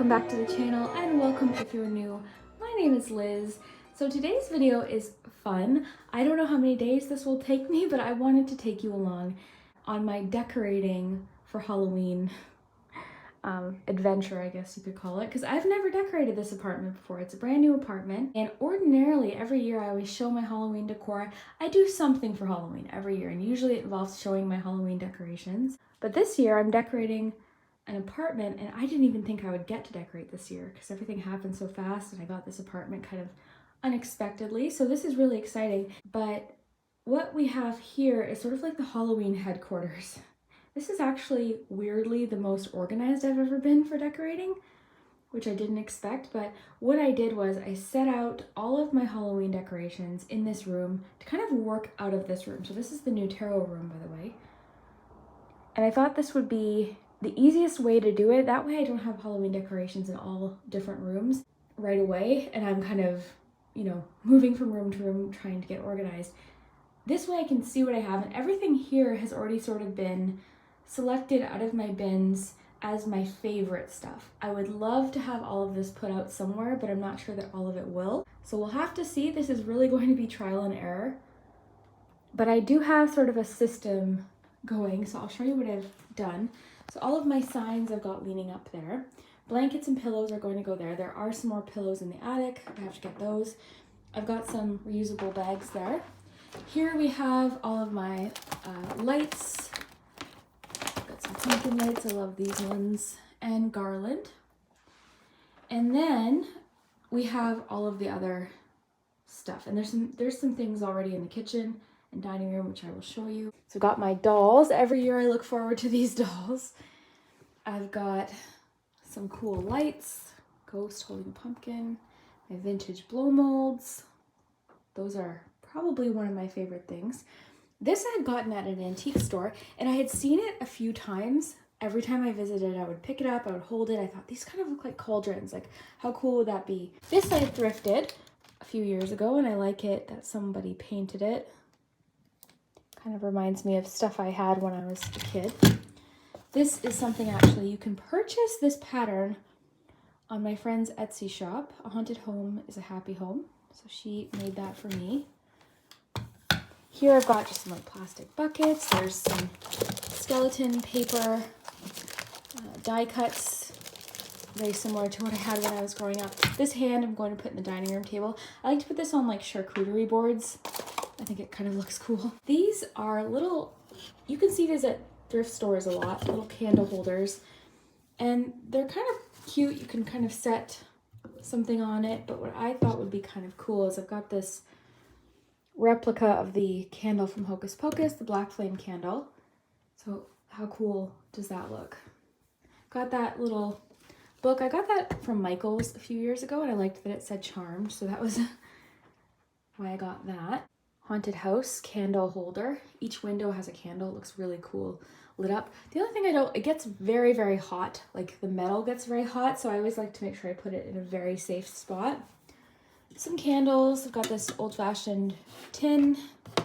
welcome back to the channel, and welcome if you're new. My name is Liz. So today's video is fun. I don't know how many days this will take me, but I wanted to take you along on my decorating for Halloween adventure, I guess you could call it, because I've never decorated this apartment before. It's a brand new apartment, and ordinarily every year I always show my Halloween decor. I do something for Halloween every year, and usually it involves showing my Halloween decorations. But this year I'm decorating an apartment, and I didn't even think I would get to decorate this year because everything happened so fast, and I got this apartment kind of unexpectedly. So this is really exciting. But what we have here is sort of like the Halloween headquarters. This is actually weirdly the most organized I've ever been for decorating, which I didn't expect. But what I did was I set out all of my Halloween decorations in this room to kind of work out of this room. So this is the new tarot room, by the way. And I thought this would be the easiest way to do it. That way I don't have Halloween decorations in all different rooms right away, and I'm kind of, moving from room to room trying to get organized. This way I can see what I have, and everything here has already sort of been selected out of my bins as my favorite stuff. I would love to have all of this put out somewhere, but I'm not sure that all of it will. So we'll have to see. This is really going to be trial and error. But I do have sort of a system going, so I'll show you what I've done. So all of my signs I've got leaning up there. Blankets and pillows are going to go there. There are some more pillows in the attic. I have to get those. I've got some reusable bags there. Here we have all of my lights. Got some pumpkin lights. I love these ones. And garland. And then we have all of the other stuff. And there's some things already in the kitchen and dining room, which I will show you. So I've got my dolls. Every year I look forward to these dolls. I've got some cool lights, ghost holding a pumpkin, my vintage blow molds. Those are probably one of my favorite things. This I had gotten at an antique store, and I had seen it a few times. Every time I visited, I would pick it up, I would hold it. I thought, these kind of look like cauldrons. Like, how cool would that be? This I had thrifted a few years ago, and I like it that somebody painted it. Kind of reminds me of stuff I had when I was a kid. This is something actually you can purchase this pattern on my friend's Etsy shop. A haunted home is a happy home. So she made that for me. Here I've got just some like plastic buckets. There's some skeleton paper, die cuts, very similar to what I had when I was growing up. This hand I'm going to put in the dining room table. I like to put this on like charcuterie boards. I think it kind of looks cool. These are little, you can see these at thrift stores a lot, little candle holders. And they're kind of cute. You can kind of set something on it. But what I thought would be kind of cool is I've got this replica of the candle from Hocus Pocus, the black flame candle. So how cool does that look? Got that little book. I got that from Michael's a few years ago, and I liked that it said charmed. So that was why I got that. Haunted house candle holder. Each window has a candle. It looks really cool lit up. The other thing it gets very, very hot. Like the metal gets very hot. So I always like to make sure I put it in a very safe spot. Some candles. I've got this old fashioned tin,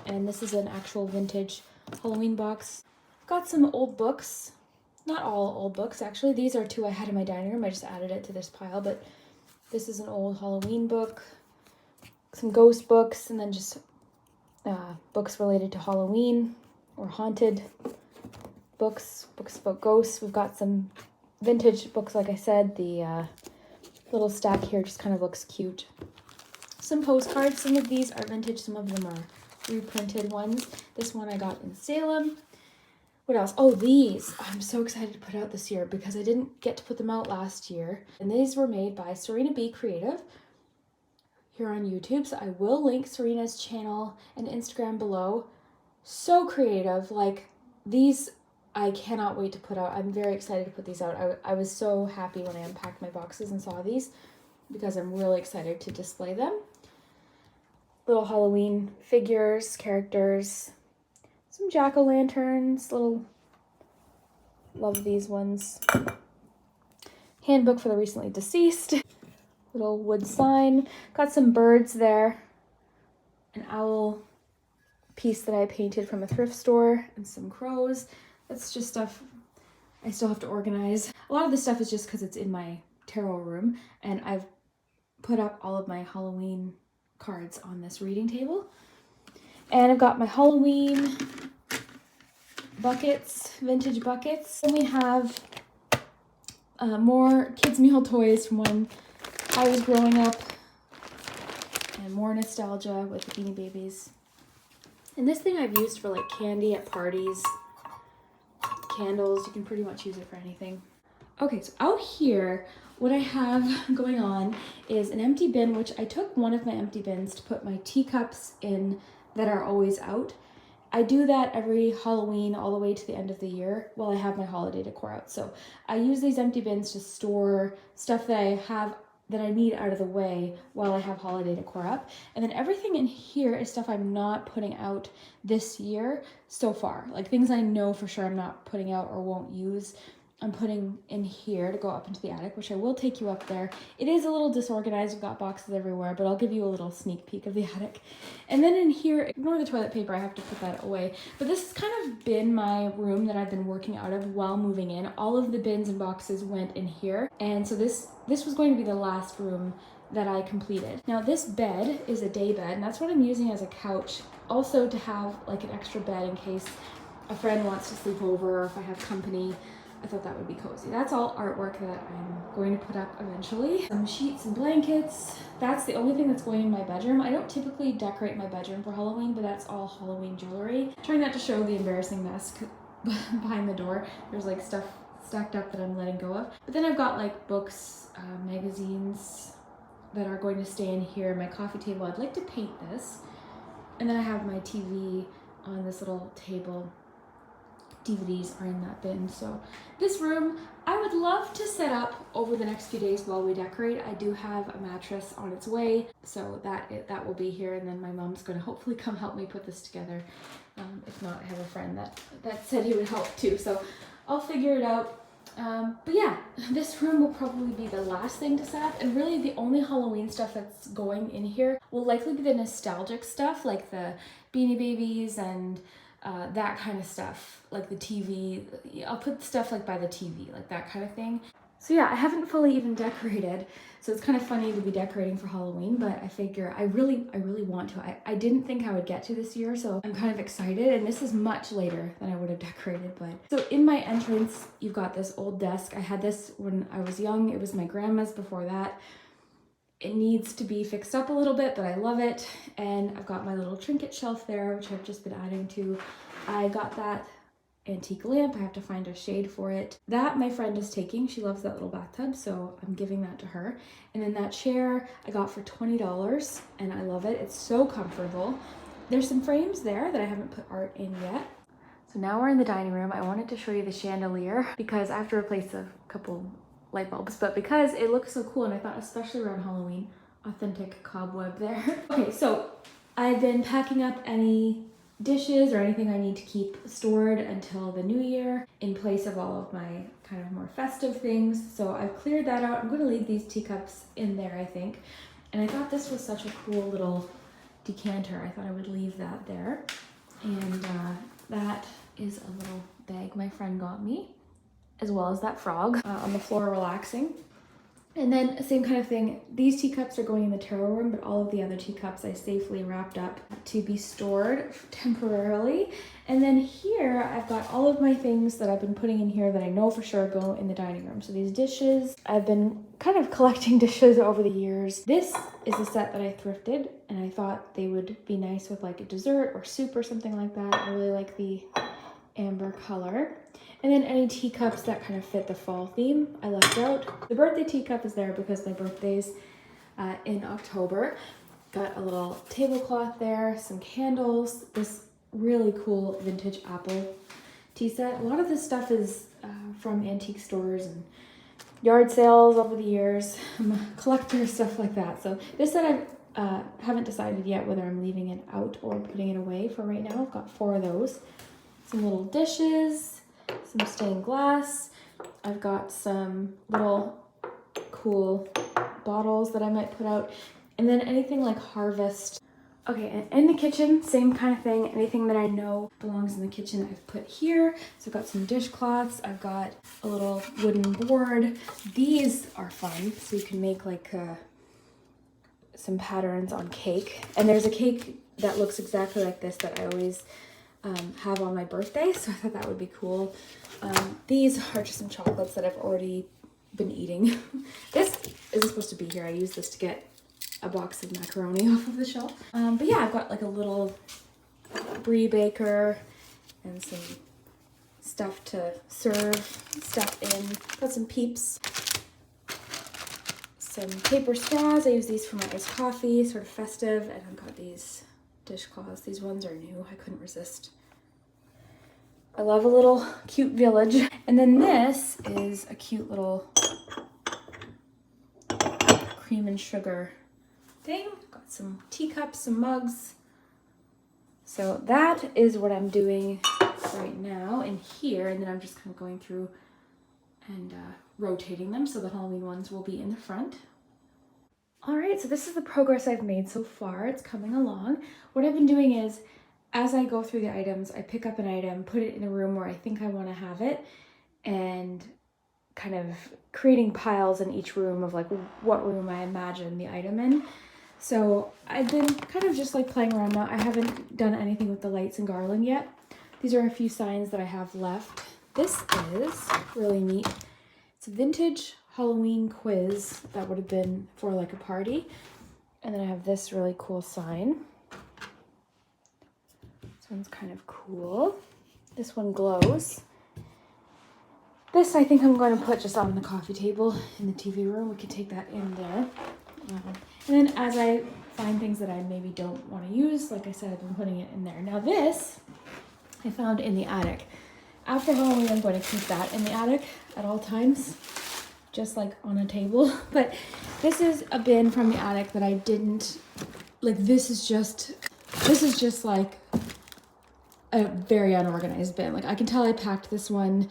and this is an actual vintage Halloween box. I've got some old books. Not all old books actually. These are two I had in my dining room. I just added it to this pile, but this is an old Halloween book. Some ghost books, and then just books related to Halloween or haunted books about ghosts. We've got some vintage books, like I said. The little stack here just kind of looks cute. Some postcards. Some of these are vintage, some of them are reprinted ones. This one I got in Salem. What else? Oh, these I'm so excited to put out this year because I didn't get to put them out last year. And these were made by Serena Creative here on YouTube. So I will link Serena's channel and Instagram below. So creative. Like, these I cannot wait to put out. I'm very excited to put these out. I was so happy when I unpacked my boxes and saw these because I'm really excited to display them. Little Halloween figures, characters, some jack-o'-lanterns, love these ones. Handbook for the recently deceased. Little wood sign. Got some birds there. An owl piece that I painted from a thrift store, and some crows. That's just stuff I still have to organize. A lot of this stuff is just because it's in my tarot room, and I've put up all of my Halloween cards on this reading table. And I've got my Halloween buckets, vintage buckets. Then we have more kids' meal toys from when I was growing up, and more nostalgia with the Beanie Babies. And this thing I've used for like candy at parties, candles, you can pretty much use it for anything. Okay, so out here, what I have going on is an empty bin, which I took one of my empty bins to put my teacups in that are always out. I do that every Halloween all the way to the end of the year while I have my holiday decor out. So I use these empty bins to store stuff that I need out of the way while I have holiday decor up. And then everything in here is stuff I'm not putting out this year so far. Like things I know for sure I'm not putting out or won't use, I'm putting in here to go up into the attic, which I will take you up there. It is a little disorganized, we've got boxes everywhere, but I'll give you a little sneak peek of the attic. And then in here, ignore the toilet paper, I have to put that away. But this has kind of been my room that I've been working out of while moving in. All of the bins and boxes went in here. And so this was going to be the last room that I completed. Now this bed is a day bed, and that's what I'm using as a couch. Also to have like an extra bed in case a friend wants to sleep over or if I have company. I thought that would be cozy. That's all artwork that I'm going to put up eventually. Some sheets and blankets. That's the only thing that's going in my bedroom. I don't typically decorate my bedroom for Halloween, but that's all Halloween jewelry. Trying not to show the embarrassing mess behind the door. There's like stuff stacked up that I'm letting go of. But then I've got like books, magazines that are going to stay in here. My coffee table, I'd like to paint this. And then I have my TV on this little table. DVDs are in that bin. So this room, I would love to set up over the next few days while we decorate. I do have a mattress on its way, so that will be here, and then my mom's going to hopefully come help me put this together. If not, I have a friend that said he would help too, so I'll figure it out. But yeah, this room will probably be the last thing to set up, and really the only Halloween stuff that's going in here will likely be the nostalgic stuff, like the Beanie Babies and that kind of stuff, like the TV. I'll put stuff like by the TV, like that kind of thing. So yeah, I haven't fully even decorated, so it's kind of funny to be decorating for Halloween, but I figure I really want to. I didn't think I would get to this year, so I'm kind of excited, and this is much later than I would have decorated. But so in my entrance, you've got this old desk. I had this when I was young. It was my grandma's before that. It needs to be fixed up a little bit, but I love it. And I've got my little trinket shelf there, which I've just been adding to. I got that antique lamp. I have to find a shade for it. That my friend is taking. She loves that little bathtub, so I'm giving that to her. And then that chair I got for $20, and I love it. It's so comfortable. There's some frames there that I haven't put art in yet. So now we're in the dining room. I wanted to show you the chandelier because I have to replace a couple light bulbs, but because it looks so cool, and I thought especially around Halloween, authentic cobweb there. Okay, so I've been packing up any dishes or anything I need to keep stored until the new year in place of all of my kind of more festive things. So I've cleared that out. I'm going to leave these teacups in there, I think. And I thought this was such a cool little decanter. I thought I would leave that there. And that is a little bag my friend got me, as well as that frog on the floor relaxing. And then same kind of thing, these teacups are going in the tarot room, but all of the other teacups I safely wrapped up to be stored temporarily. And then here I've got all of my things that I've been putting in here that I know for sure go in the dining room. So these dishes, I've been kind of collecting dishes over the years. This is a set that I thrifted, and I thought they would be nice with like a dessert or soup or something like that. I really like the amber color. And then any teacups that kind of fit the fall theme, I left out. The birthday teacup is there because my birthday's in October. Got a little tablecloth there, some candles, this really cool vintage apple tea set. A lot of this stuff is from antique stores and yard sales over the years. I'm a collector, stuff like that. So this set I haven't decided yet whether I'm leaving it out or putting it away for right now. I've got 4 of those. Some little dishes, some stained glass. I've got some little cool bottles that I might put out. And then anything like harvest Okay, and in the kitchen, same kind of thing. Anything that I know belongs in the kitchen, I've put here. So I've got some dishcloths. I've got a little wooden board. These are fun. So you can make like some patterns on cake. And there's a cake that looks exactly like this that I always have on my birthday. So I thought that would be cool. These are just some chocolates that I've already been eating. This isn't supposed to be here. I use this to get a box of macaroni off of the shelf. But yeah, I've got like a little brie baker and some stuff to serve stuff in. Got some Peeps, some paper straws. I use these for my iced coffee, sort of festive. And I've got these dishcloths. These ones are new. I couldn't resist. I love a little cute village. And then this is a cute little cream and sugar thing. Got some teacups, some mugs. So that is what I'm doing right now in here, and then I'm just kind of going through and rotating them so the Halloween ones will be in the front. All right, so this is the progress I've made so far. It's coming along. What I've been doing is, as I go through the items, I pick up an item, put it in a room where I think I want to have it, and kind of creating piles in each room of like what room I imagine the item in. So I've been kind of just like playing around now. I haven't done anything with the lights and garland yet. These are a few signs that I have left. This is really neat. It's a vintage Halloween quiz that would have been for like a party. And then I have this really cool sign. This one's kind of cool. This one glows. This I think I'm going to put just on the coffee table in the TV room. We can take that in there. And then as I find things that I maybe don't want to use, like I said, I've been putting it in there. Now this I found in the attic. After Halloween, I'm going to keep that in the attic at all times, just like on a table. But this is a bin from the attic that I didn't, like this is just like a very unorganized bin. Like I can tell I packed this one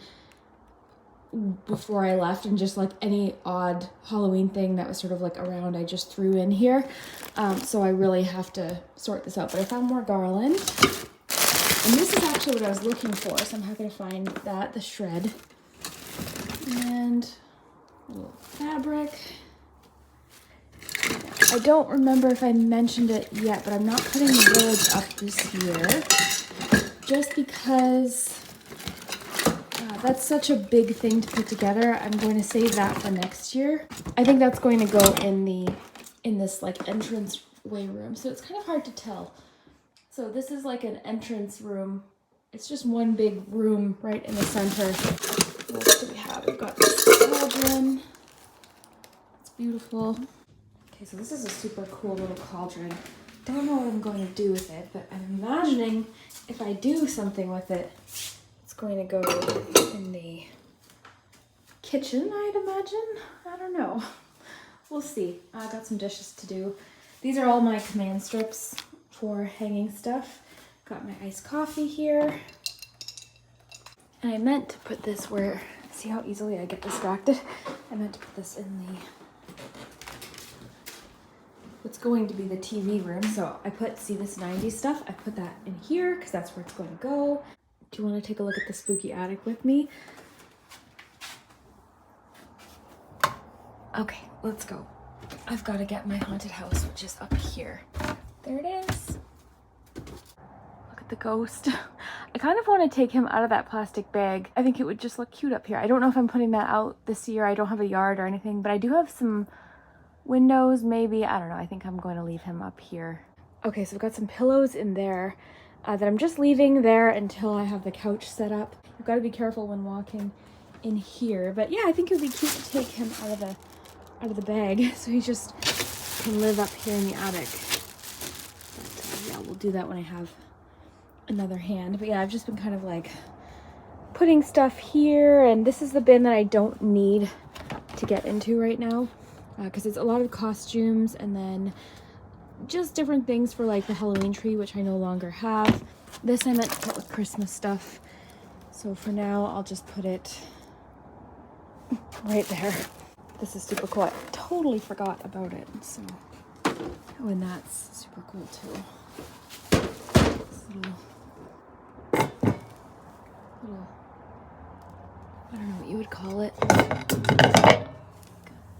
before I left, and just like any odd Halloween thing that was sort of like around, I just threw in here. So I really have to sort this out. But I found more garland, and this is actually what I was looking for. So I'm happy to find that, the shred, and a little fabric. I don't remember if I mentioned it yet, but I'm not putting the village up this year, just because that's such a big thing to put together. I'm going to save that for next year. I think that's going to go in this like entrance way room. So it's kind of hard to tell. So this is like an entrance room. It's just one big room right in the center. What else do we have? We've got this cauldron. It's beautiful. Okay, so this is a super cool little cauldron. Don't know what I'm going to do with it, but I'm imagining if I do something with it, it's going to go in the kitchen, I'd imagine. I don't know. We'll see. I got some dishes to do. These are all my command strips for hanging stuff. Got my iced coffee here. And I meant to put this where, see how easily I get distracted? I meant to put this in the, what's going to be the TV room. So I put, see this 90s stuff? I put that in here because that's where it's going to go. Do you want to take a look at the spooky attic with me? Okay, let's go. I've got to get my haunted house, which is up here. There it is. Look at the ghost. I kind of want to take him out of that plastic bag. I think it would just look cute up here. I don't know if I'm putting that out this year. I don't have a yard or anything, but I do have some windows, maybe. I don't know. I think I'm going to leave him up here. Okay, so I've got some pillows in there that I'm just leaving there until I have the couch set up. You've got to be careful when walking in here. But yeah, I think it would be cute to take him out of the bag so he just can live up here in the attic. But yeah, we'll do that when I have another hand. But yeah, I've just been kind of like putting stuff here, and this is the bin that I don't need to get into right now because it's a lot of costumes and then just different things for like the Halloween tree, which I no longer have. This I meant to put with Christmas stuff, so for now I'll just put it right there. This is super cool. I totally forgot about it, so Oh, and that's super cool too. This little, I don't know what you would call it.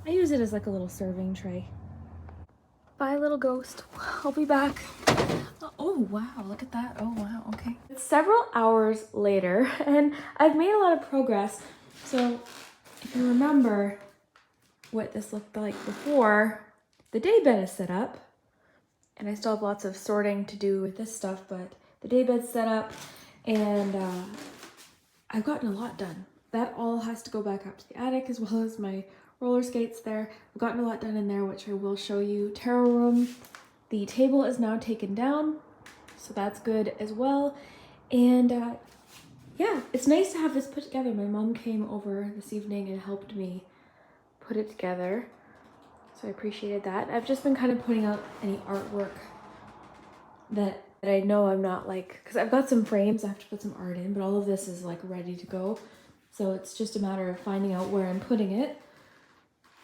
I use it as like a little serving tray. Bye, little ghost. I'll be back. Oh, wow, look at that. Oh, wow, okay. It's several hours later, and I've made a lot of progress. So, if you remember what this looked like before, the day bed is set up, and I still have lots of sorting to do with this stuff, but the day bed's set up, and I've gotten a lot done. That all has to go back up to the attic, as well as my roller skates there. I've gotten a lot done in there, which I will show you. Tarot room, the table is now taken down, so that's good as well. And yeah, it's nice to have this put together. My mom came over this evening and helped me put it together, so I appreciated that. I've just been kind of putting out any artwork that I know I'm not like, because I've got some frames I have to put some art in, but all of this is like ready to go. So it's just a matter of finding out where I'm putting it.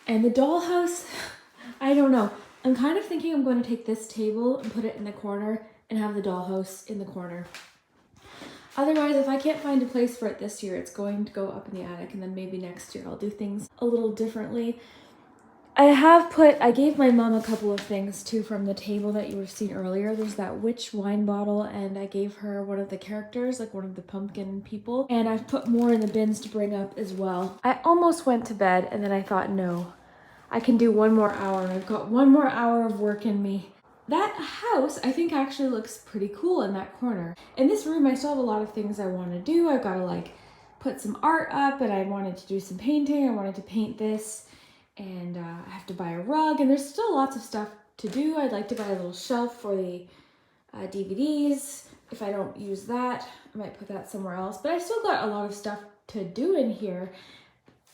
And the dollhouse, I don't know. I'm kind of thinking I'm going to take this table and put it in the corner and have the dollhouse in the corner. Otherwise, if I can't find a place for it this year, it's going to go up in the attic, and then maybe next year I'll do things a little differently. I gave my mom a couple of things too from the table that you were seeing earlier. There's that witch wine bottle, and I gave her one of the characters, like one of the pumpkin people. And I've put more in the bins to bring up as well. I almost went to bed, and then I thought, no, I can do one more hour. I've got one more hour of work in me. That house, I think, actually looks pretty cool in that corner. In this room, I still have a lot of things I want to do. I've got to like put some art up, and I wanted to do some painting. I wanted to paint this. And I have to buy a rug, and there's still lots of stuff to do. I'd like to buy a little shelf for the DVDs. If I don't use that, I might put that somewhere else. But I still got a lot of stuff to do in here.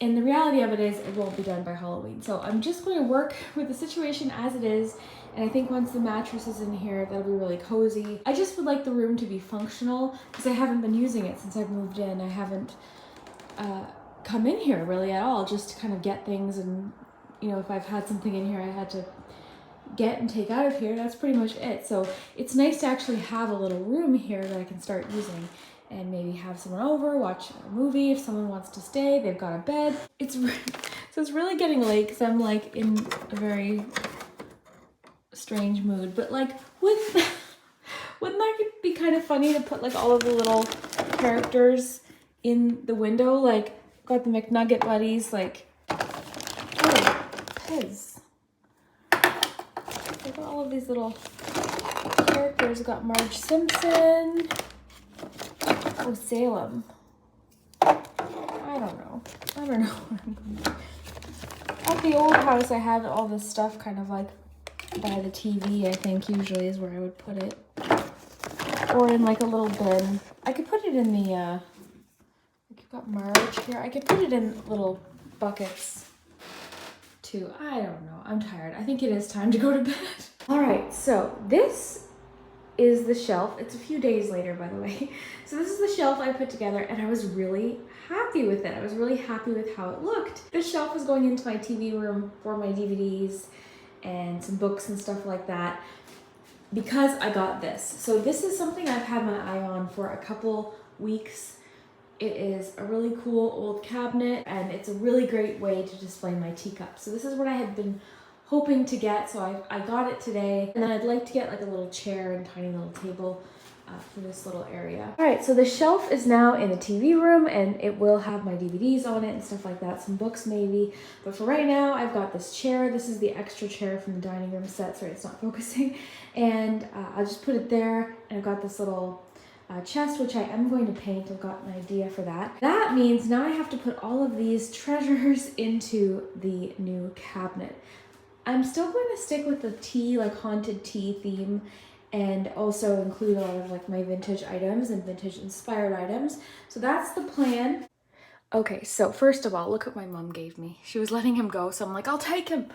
And the reality of it is it won't be done by Halloween. So I'm just going to work with the situation as it is. And I think once the mattress is in here, that'll be really cozy. I just would like the room to be functional because I haven't been using it since I've moved in. I haven't come in here really at all, just to kind of get things, and you know, if I've had something in here I had to get and take out of here, that's pretty much it. So it's nice to actually have a little room here that I can start using, and maybe have someone over, watch a movie. If someone wants to stay, they've got a bed. So it's really getting late because I'm like in a very strange mood, but like wouldn't that be kind of funny to put like all of the little characters in the window? Like, got the McNugget buddies, like, oh, Pez. I've got all of these little characters. I've got Marge Simpson. Oh, Salem. I don't know. At the old house, I had all this stuff kind of like by the TV, I think, usually is where I would put it. Or in like a little bin. I could put it in the, got Marge here. I could put it in little buckets too. I don't know. I'm tired. I think it is time to go to bed. All right, so this is the shelf. It's a few days later, by the way. So this is the shelf I put together, and I was really happy with it. I was really happy with how it looked. This shelf is going into my TV room for my DVDs and some books and stuff like that because I got this. So this is something I've had my eye on for a couple weeks. It is a really cool old cabinet, and it's a really great way to display my teacups. So this is what I had been hoping to get, so I got it today. And then I'd like to get like a little chair and tiny little table for this little area. All right, so the shelf is now in the TV room, and it will have my DVDs on it and stuff like that, some books maybe. But for right now, I've got this chair. This is the extra chair from the dining room set. Sorry, it's not focusing. And I'll just put it there, and I've got this little chest, which I am going to paint. I've got an idea for that. That means now I have to put all of these treasures into the new cabinet. I'm still going to stick with the tea, like haunted tea theme, and also include a lot of like my vintage items and vintage inspired items. So that's the plan. Okay, so first of all, look what my mom gave me. She was letting him go, so I'm like, I'll take him.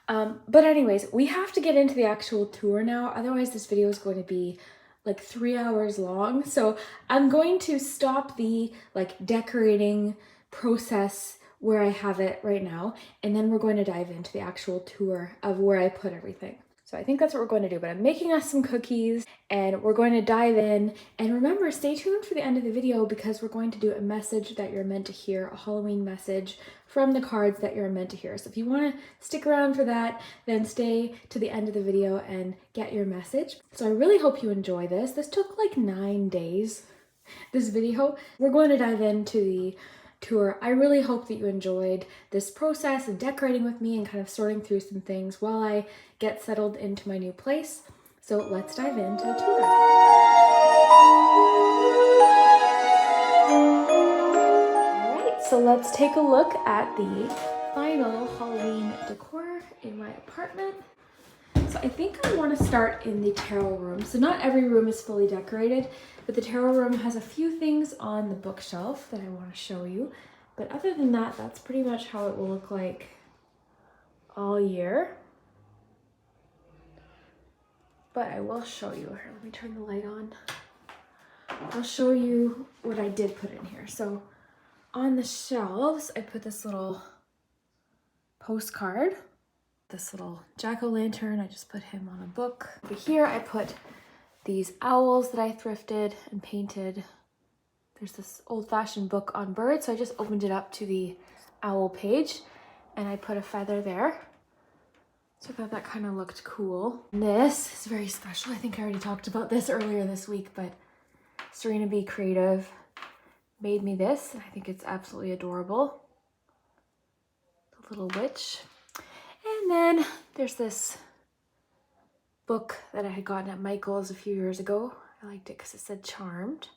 But anyways, we have to get into the actual tour now. Otherwise, this video is going to be like 3 hours long. So I'm going to stop the like decorating process where I have it right now, and then we're going to dive into the actual tour of where I put everything. So I think that's what we're going to do, but I'm making us some cookies and we're going to dive in. And remember, stay tuned for the end of the video because we're going to do a message that you're meant to hear, a Halloween message from the cards that you're meant to hear. So if you want to stick around for that, then stay to the end of the video and get your message. So I really hope you enjoy this. This took like 9 days, this video. We're going to dive into the tour. I really hope that you enjoyed this process of decorating with me and kind of sorting through some things while I get settled into my new place. So let's dive into the tour. All right, so let's take a look at the final Halloween decor in my apartment. So I think I want to start in the tarot room. So not every room is fully decorated, but the tarot room has a few things on the bookshelf that I want to show you. But other than that, that's pretty much how it will look like all year. But I will show you. Here, let me turn the light on. I'll show you what I did put in here. So on the shelves, I put this little postcard. This little jack-o'-lantern, I just put him on a book. Over here, I put these owls that I thrifted and painted. There's this old-fashioned book on birds, so I just opened it up to the owl page and I put a feather there. So I thought that kind of looked cool. And this is very special. I think I already talked about this earlier this week, but Serena Be Creative made me this. I think it's absolutely adorable. The little witch. And then there's this book that I had gotten at Michael's a few years ago. I liked it because it said Charmed.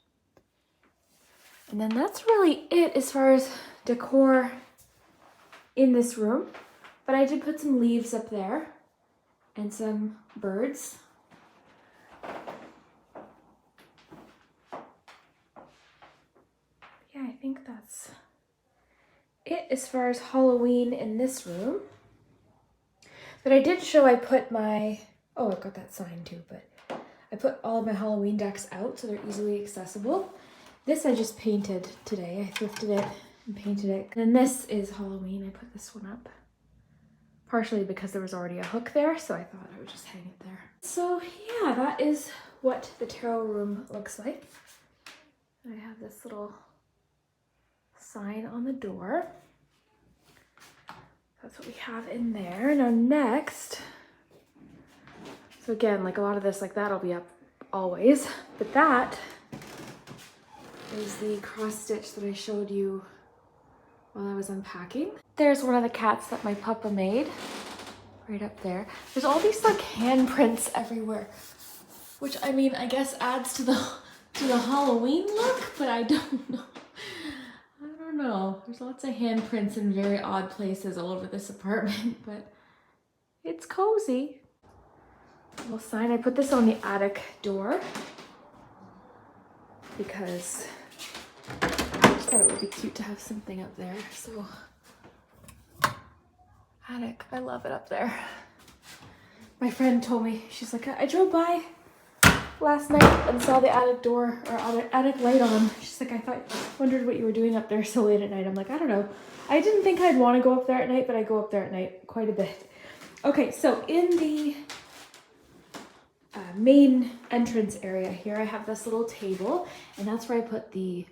And then that's really it as far as decor in this room. But I did put some leaves up there and some birds. Yeah, I think that's it as far as Halloween in this room. But I did show I put my, oh, I've got that sign too, but I put all of my Halloween decks out so they're easily accessible. This I just painted today. I thrifted it and painted it. And this is Halloween. I put this one up partially because there was already a hook there, so I thought I would just hang it there. So yeah, that is what the tarot room looks like. I have this little sign on the door. That's what we have in there. Now next, so again, like a lot of this, like that'll be up always, but that is the cross stitch that I showed you while I was unpacking. There's one of the cats that my papa made, right up there. There's all these like handprints everywhere, which I mean, I guess adds to the Halloween look, but I don't know. There's lots of handprints in very odd places all over this apartment, but it's cozy. Little sign. I put this on the attic door because I just thought it would be cute to have something up there. So attic, I love it up there. My friend told me, she's like, I drove by last night and saw the attic door or attic light on. She's like, wondered what you were doing up there so late at night. I'm like, I don't know. I didn't think I'd want to go up there at night, but I go up there at night quite a bit. Okay, so in the main entrance area here, I have this little table, and that's where I put the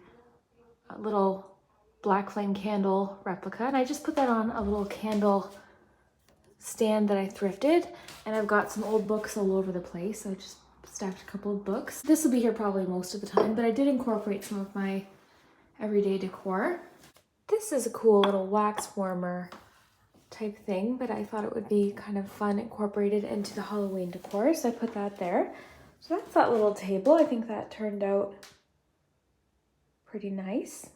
little black flame candle replica, and I just put that on a little candle stand that I thrifted, and I've got some old books all over the place. So I just stacked a couple of books. This will be here probably most of the time, but I did incorporate some of my everyday decor. This is a cool little wax warmer type thing, but I thought it would be kind of fun incorporated into the Halloween decor, so I put that there. So that's that little table. I think that turned out pretty nice.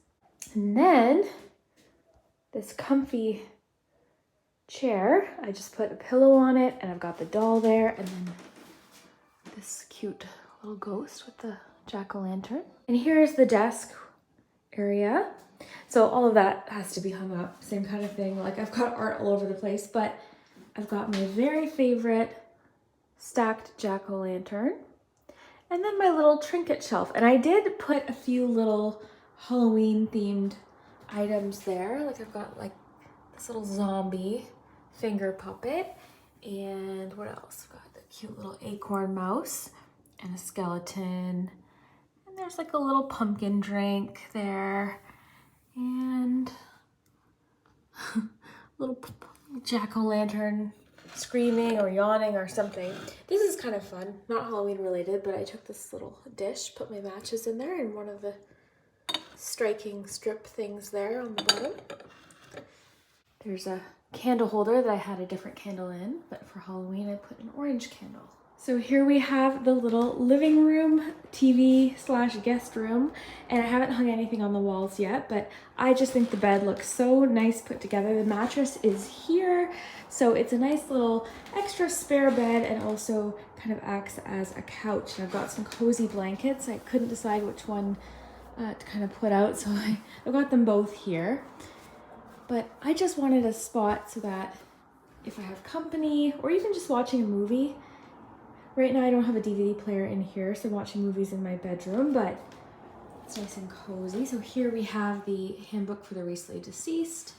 And then this comfy chair, I just put a pillow on it, and I've got the doll there, and then this cute little ghost with the jack-o'-lantern. And here's the desk area. So all of that has to be hung up, same kind of thing. Like I've got art all over the place, but I've got my very favorite stacked jack-o'-lantern, and then my little trinket shelf. And I did put a few little Halloween themed items there. Like I've got like this little zombie finger puppet and And what else? I've got the cute little acorn mouse and a skeleton. And there's like a little pumpkin drink there. And little jack-o'-lantern screaming or yawning or something. This is kind of fun, not Halloween related, but I took this little dish, put my matches in there, and one of the striking strip things there on the bottom. There's a candle holder that I had a different candle in, but for Halloween I put an orange candle. So here we have the little living room, TV / guest room, and I haven't hung anything on the walls yet, but I just think the bed looks so nice put together. The mattress is here, so it's a nice little extra spare bed and also kind of acts as a couch. And I've got some cozy blankets. I couldn't decide which one to kind of put out, so I've got them both here. But I just wanted a spot so that if I have company or even just watching a movie. Right now I don't have a DVD player in here, so I'm watching movies in my bedroom, but it's nice and cozy. So here we have the handbook for the recently deceased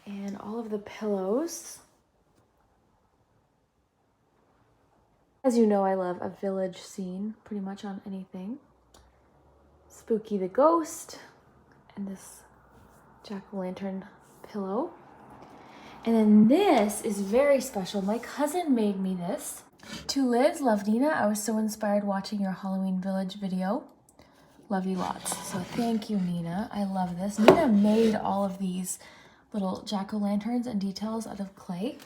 and all of the pillows. As you know, I love a village scene pretty much on anything. Spooky the Ghost and this jack-o'-lantern pillow. And then this is very special. My cousin made me this. To Liz, love Nina. I was so inspired watching your Halloween Village video. Love you lots. So thank you, Nina. I love this. Nina made all of these little jack-o'-lanterns and details out of clay.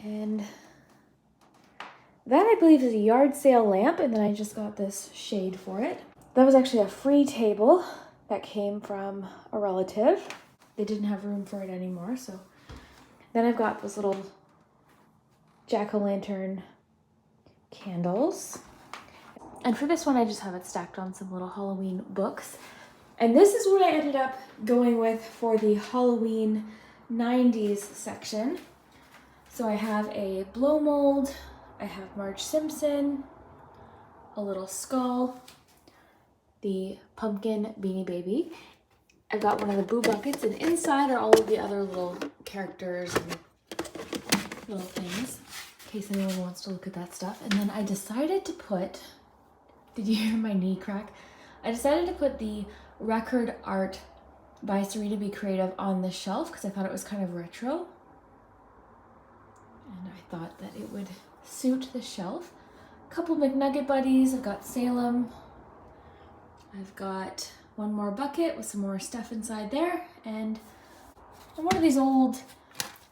And that I believe is a yard sale lamp, and then I just got this shade for it. That was actually a free table that came from a relative. They didn't have room for it anymore, so then I've got this little jack-o'-lantern candles. And for this one, I just have it stacked on some little Halloween books. And this is what I ended up going with for the Halloween 90s section. So I have a blow mold, I have Marge Simpson, a little skull, the pumpkin Beanie Baby. I've got one of the boo buckets, and inside are all of the other little characters and little things, in case anyone wants to look at that stuff. And then I decided to put, did you hear my knee crack? I decided to put the record art by Serena Be Creative on the shelf because I thought it was kind of retro. And I thought that it would suit the shelf. A couple McNugget buddies. I've got Salem. I've got one more bucket with some more stuff inside there. And one of these old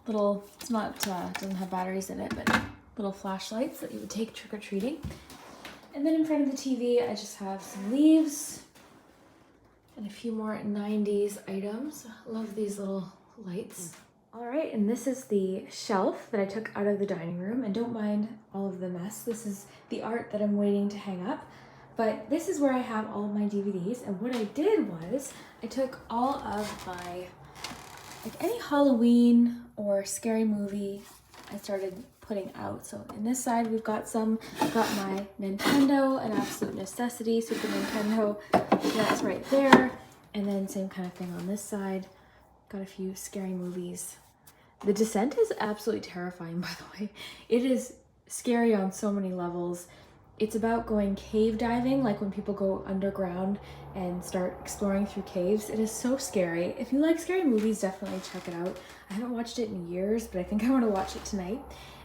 little, it's not, doesn't have batteries in it, but little flashlights that you would take trick-or-treating. And then in front of the TV, I just have some leaves and a few more 90s items. I love these little lights. All right, and this is the shelf that I took out of the dining room, and don't mind all of the mess. This is the art that I'm waiting to hang up, but this is where I have all of my DVDs. And what I did was I took all of my, like any Halloween or scary movie, I started putting out. So in this side, we've got I've got my Nintendo, an absolute necessity, Super Nintendo, that's right there. And then same kind of thing on this side. Got a few scary movies. The Descent is absolutely terrifying, by the way. It is scary on so many levels. It's about going cave diving, like when people go underground and start exploring through caves. It is so scary. If you like scary movies, definitely check it out. I haven't watched it in years, but I think I want to watch it tonight.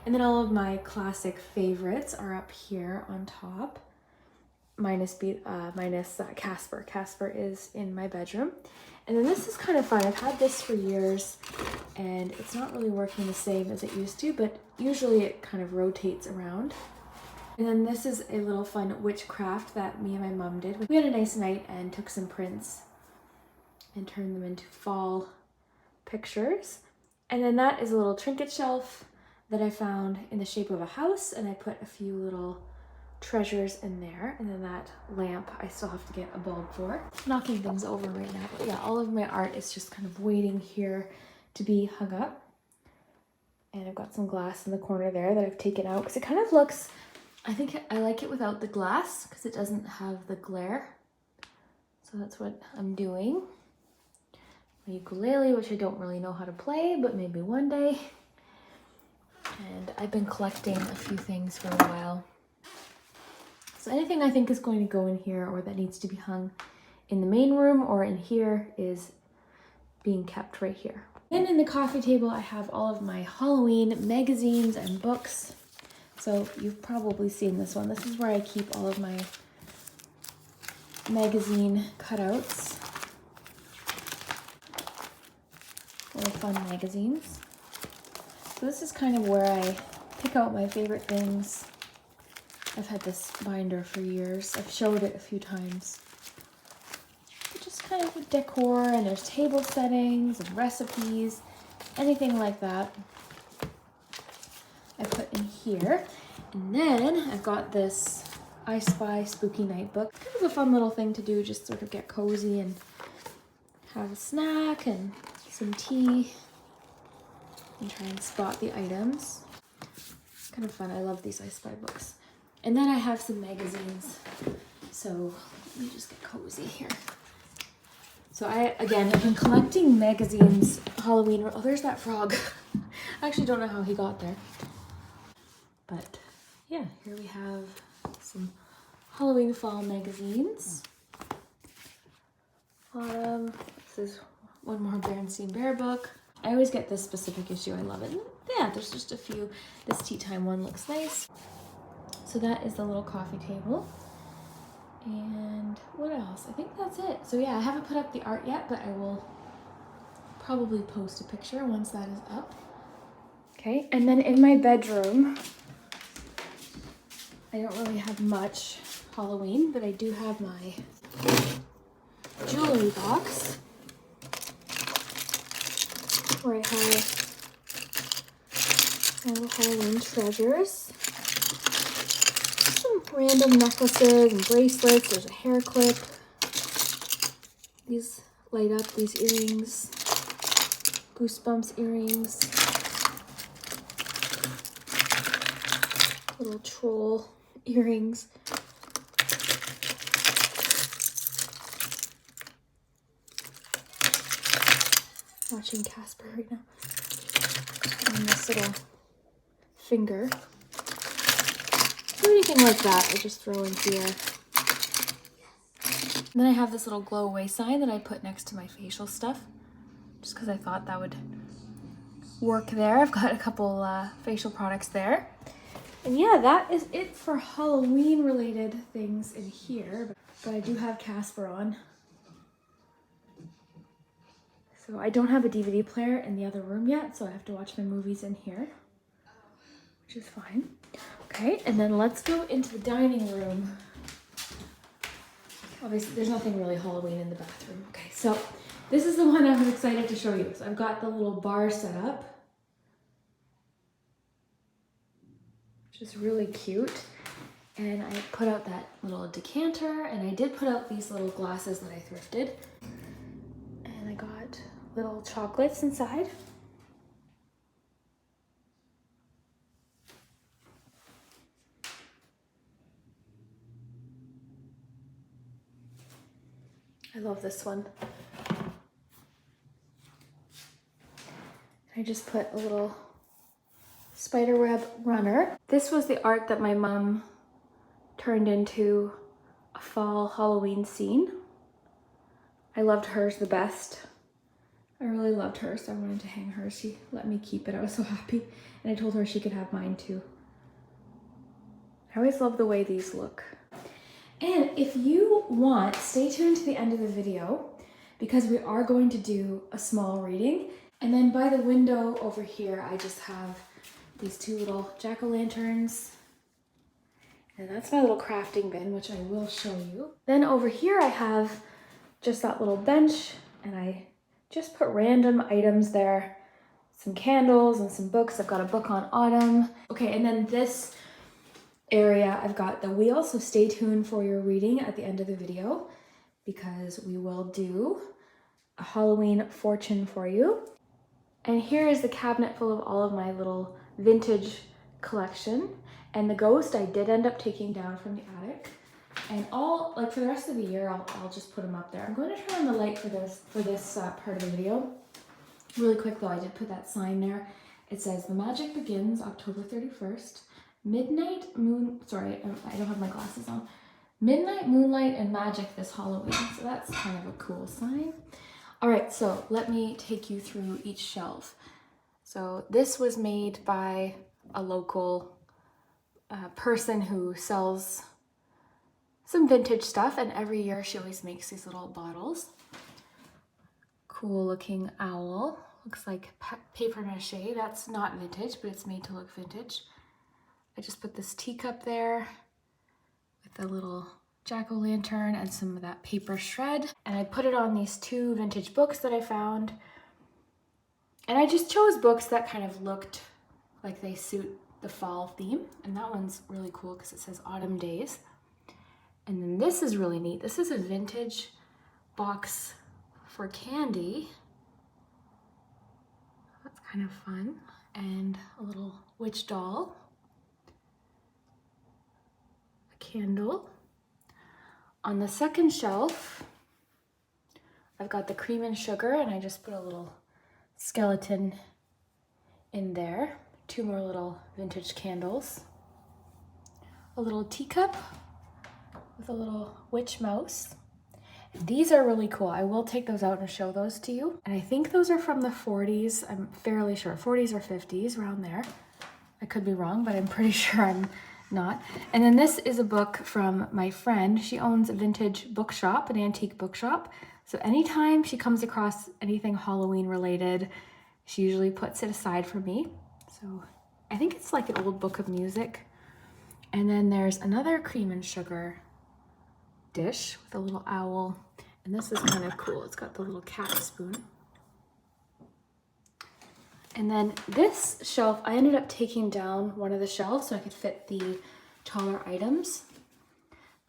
And then all of my classic favorites are up here on top, minus Casper. Casper is in my bedroom. And then this is kind of fun. I've had this for years and it's not really working the same as it used to, but usually it kind of rotates around. And then this is a little fun witchcraft that me and my mom did. We had a nice night and took some prints and turned them into fall pictures. And then that is a little trinket shelf that I found in the shape of a house, and I put a few little treasures in there. And then that lamp I still have to get a bulb for. Knocking things over right now, but yeah, all of my art is just kind of waiting here to be hung up. And I've got some glass in the corner there that I've taken out because it kind of looks, I think I like it without the glass because it doesn't have the glare. So that's what I'm doing. My ukulele, which I don't really know how to play, but maybe one day. And I've been collecting a few things for a while. So anything I think is going to go in here or that needs to be hung in the main room or in here is being kept right here. Then in the coffee table, I have all of my Halloween magazines and books. So you've probably seen this one. This is where I keep all of my magazine cutouts. Little fun magazines. So this is kind of where I pick out my favorite things. I've had this binder for years. I've showed it a few times. But just kind of decor, and there's table settings and recipes, anything like that I put in here. And then I've got this I Spy Spooky Night book. Kind of a fun little thing to do, just sort of get cozy and have a snack and some tea and try and spot the items. Kind of fun. I love these I Spy books. And then I have some magazines. So let me just get cozy here. So I've been collecting magazines, Halloween. Oh, there's that frog. I actually don't know how he got there. But yeah, here we have some Halloween fall magazines. This is one more Berenstain Bear book. I always get this specific issue. I love it. And yeah, there's just a few. This tea time one looks nice. So that is the little coffee table. And what else? I think that's it. So yeah, I haven't put up the art yet, but I will probably post a picture once that is up. Okay, and then in my bedroom, I don't really have much Halloween, but I do have my jewelry box where I have all the Halloween treasures. Some random necklaces and bracelets. There's a hair clip. These light up, these earrings. Goosebumps earrings. Little troll earrings. Watching Casper right now. And this little finger. Anything like that, I just throw in here. And then I have this little glow away sign that I put next to my facial stuff, just because I thought that would work there. I've got a couple facial products there. And yeah, that is it for Halloween related things in here. But I do have Casper on. So I don't have a DVD player in the other room yet, so I have to watch my movies in here, which is fine. Okay, and then let's go into the dining room. Obviously, there's nothing really Halloween in the bathroom. Okay, so this is the one I'm excited to show you. So I've got the little bar set up, which is really cute. And I put out that little decanter, and I did put out these little glasses that I thrifted. And I got little chocolates inside. I love this one. I just put a little spiderweb runner. This was the art that my mom turned into a fall Halloween scene. I loved hers the best. I really loved hers, so I wanted to hang hers. She let me keep it. I was so happy. And I told her she could have mine too. I always love the way these look. And if you want, stay tuned to the end of the video because we are going to do a small reading. And then by the window over here, I just have these two little jack-o'-lanterns. And that's my little crafting bin, which I will show you. Then over here, I have just that little bench, and I just put random items there. Some candles and some books. I've got a book on autumn. Okay, and then this area, I've got the wheel, so stay tuned for your reading at the end of the video because we will do a Halloween fortune for you. And here is the cabinet full of all of my little vintage collection. And the ghost I did end up taking down from the attic. And all, like for the rest of the year, I'll just put them up there. I'm going to turn on the light for this part of the video. Really quick though, I did put that sign there. It says the magic begins October 31st. Midnight moon, sorry, I don't have my glasses on. Midnight, moonlight, and magic this Halloween. So that's kind of a cool sign. All right, so let me take you through each shelf. So this was made by a local person who sells some vintage stuff, and every year she always makes these little bottles. Cool looking owl. Looks like paper mache. That's not vintage, but it's made to look vintage. I just put this teacup there with a little jack-o'-lantern and some of that paper shred. And I put it on these two vintage books that I found. And I just chose books that kind of looked like they suit the fall theme. And that one's really cool because it says Autumn Days. And then this is really neat. This is a vintage box for candy. That's kind of fun. And a little witch doll. A candle. On the second shelf, I've got the cream and sugar, and I just put a little skeleton in there. Two more little vintage candles. A little teacup with a little witch mouse. These are really cool. I will take those out and show those to you. And I think those are from the 40s. I'm fairly sure. 40s or 50s, around there. I could be wrong, but I'm pretty sure I'm not. And then this is a book from my friend. She owns a vintage bookshop, an antique bookshop. So anytime she comes across anything Halloween related, she usually puts it aside for me. So I think it's like an old book of music. And then there's another cream and sugar dish with a little owl, and this is kind of cool. It's got the little cat spoon. And then this shelf, I ended up taking down one of the shelves so I could fit the taller items.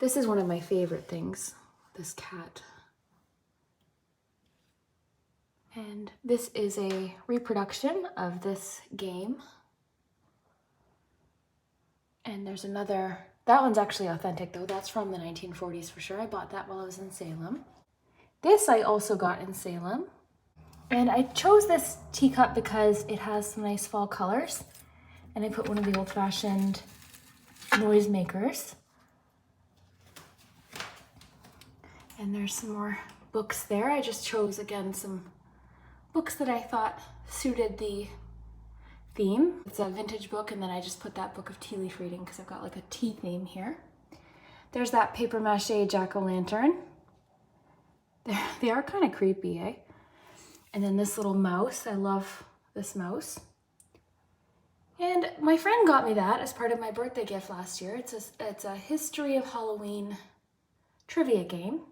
This is one of my favorite things, this cat. And this is a reproduction of this game. And there's another. That one's actually authentic though. That's from the 1940s for sure. I bought that while I was in Salem. This I also got in Salem. And I chose this teacup because it has some nice fall colors. And I put one of the old-fashioned noisemakers. And there's some more books there. I just chose, again, some books that I thought suited the theme. It's a vintage book, and then I just put that book of tea leaf reading because I've got like a tea theme here. There's that paper mache jack-o'-lantern. They are kind of creepy, eh? And then this little mouse. I love this mouse. And my friend got me that as part of my birthday gift last year. It's a history of Halloween trivia game.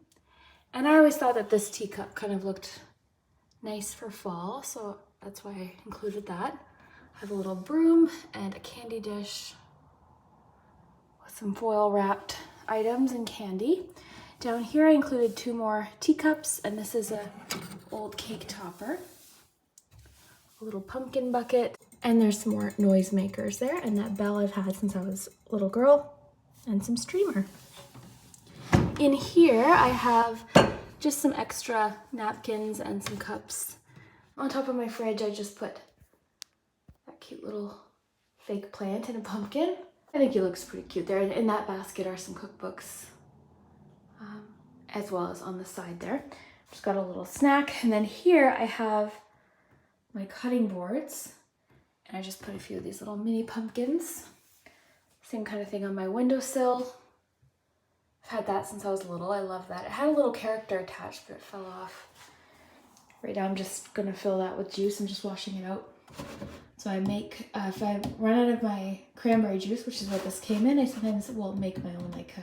And I always thought that this teacup kind of looked nice for fall, so that's why I included that. I have a little broom and a candy dish with some foil wrapped items and candy. Down here I included two more teacups, and this is a old cake topper. A little pumpkin bucket, and there's some more noisemakers there, and that bell I've had since I was a little girl, and some streamer. In here I have just some extra napkins and some cups. On top of my fridge I just put that cute little fake plant and a pumpkin. I think he looks pretty cute there. And in that basket are some cookbooks, as well as on the side there. Just got a little snack. And then here I have my cutting boards, and I just put a few of these little mini pumpkins. Same kind of thing on my windowsill. I've had that since I was little. I love that. It had a little character attached, but it fell off. Right now I'm just gonna fill that with juice. I'm just washing it out. So I make, if I run out of my cranberry juice, which is what this came in, I sometimes will make my own like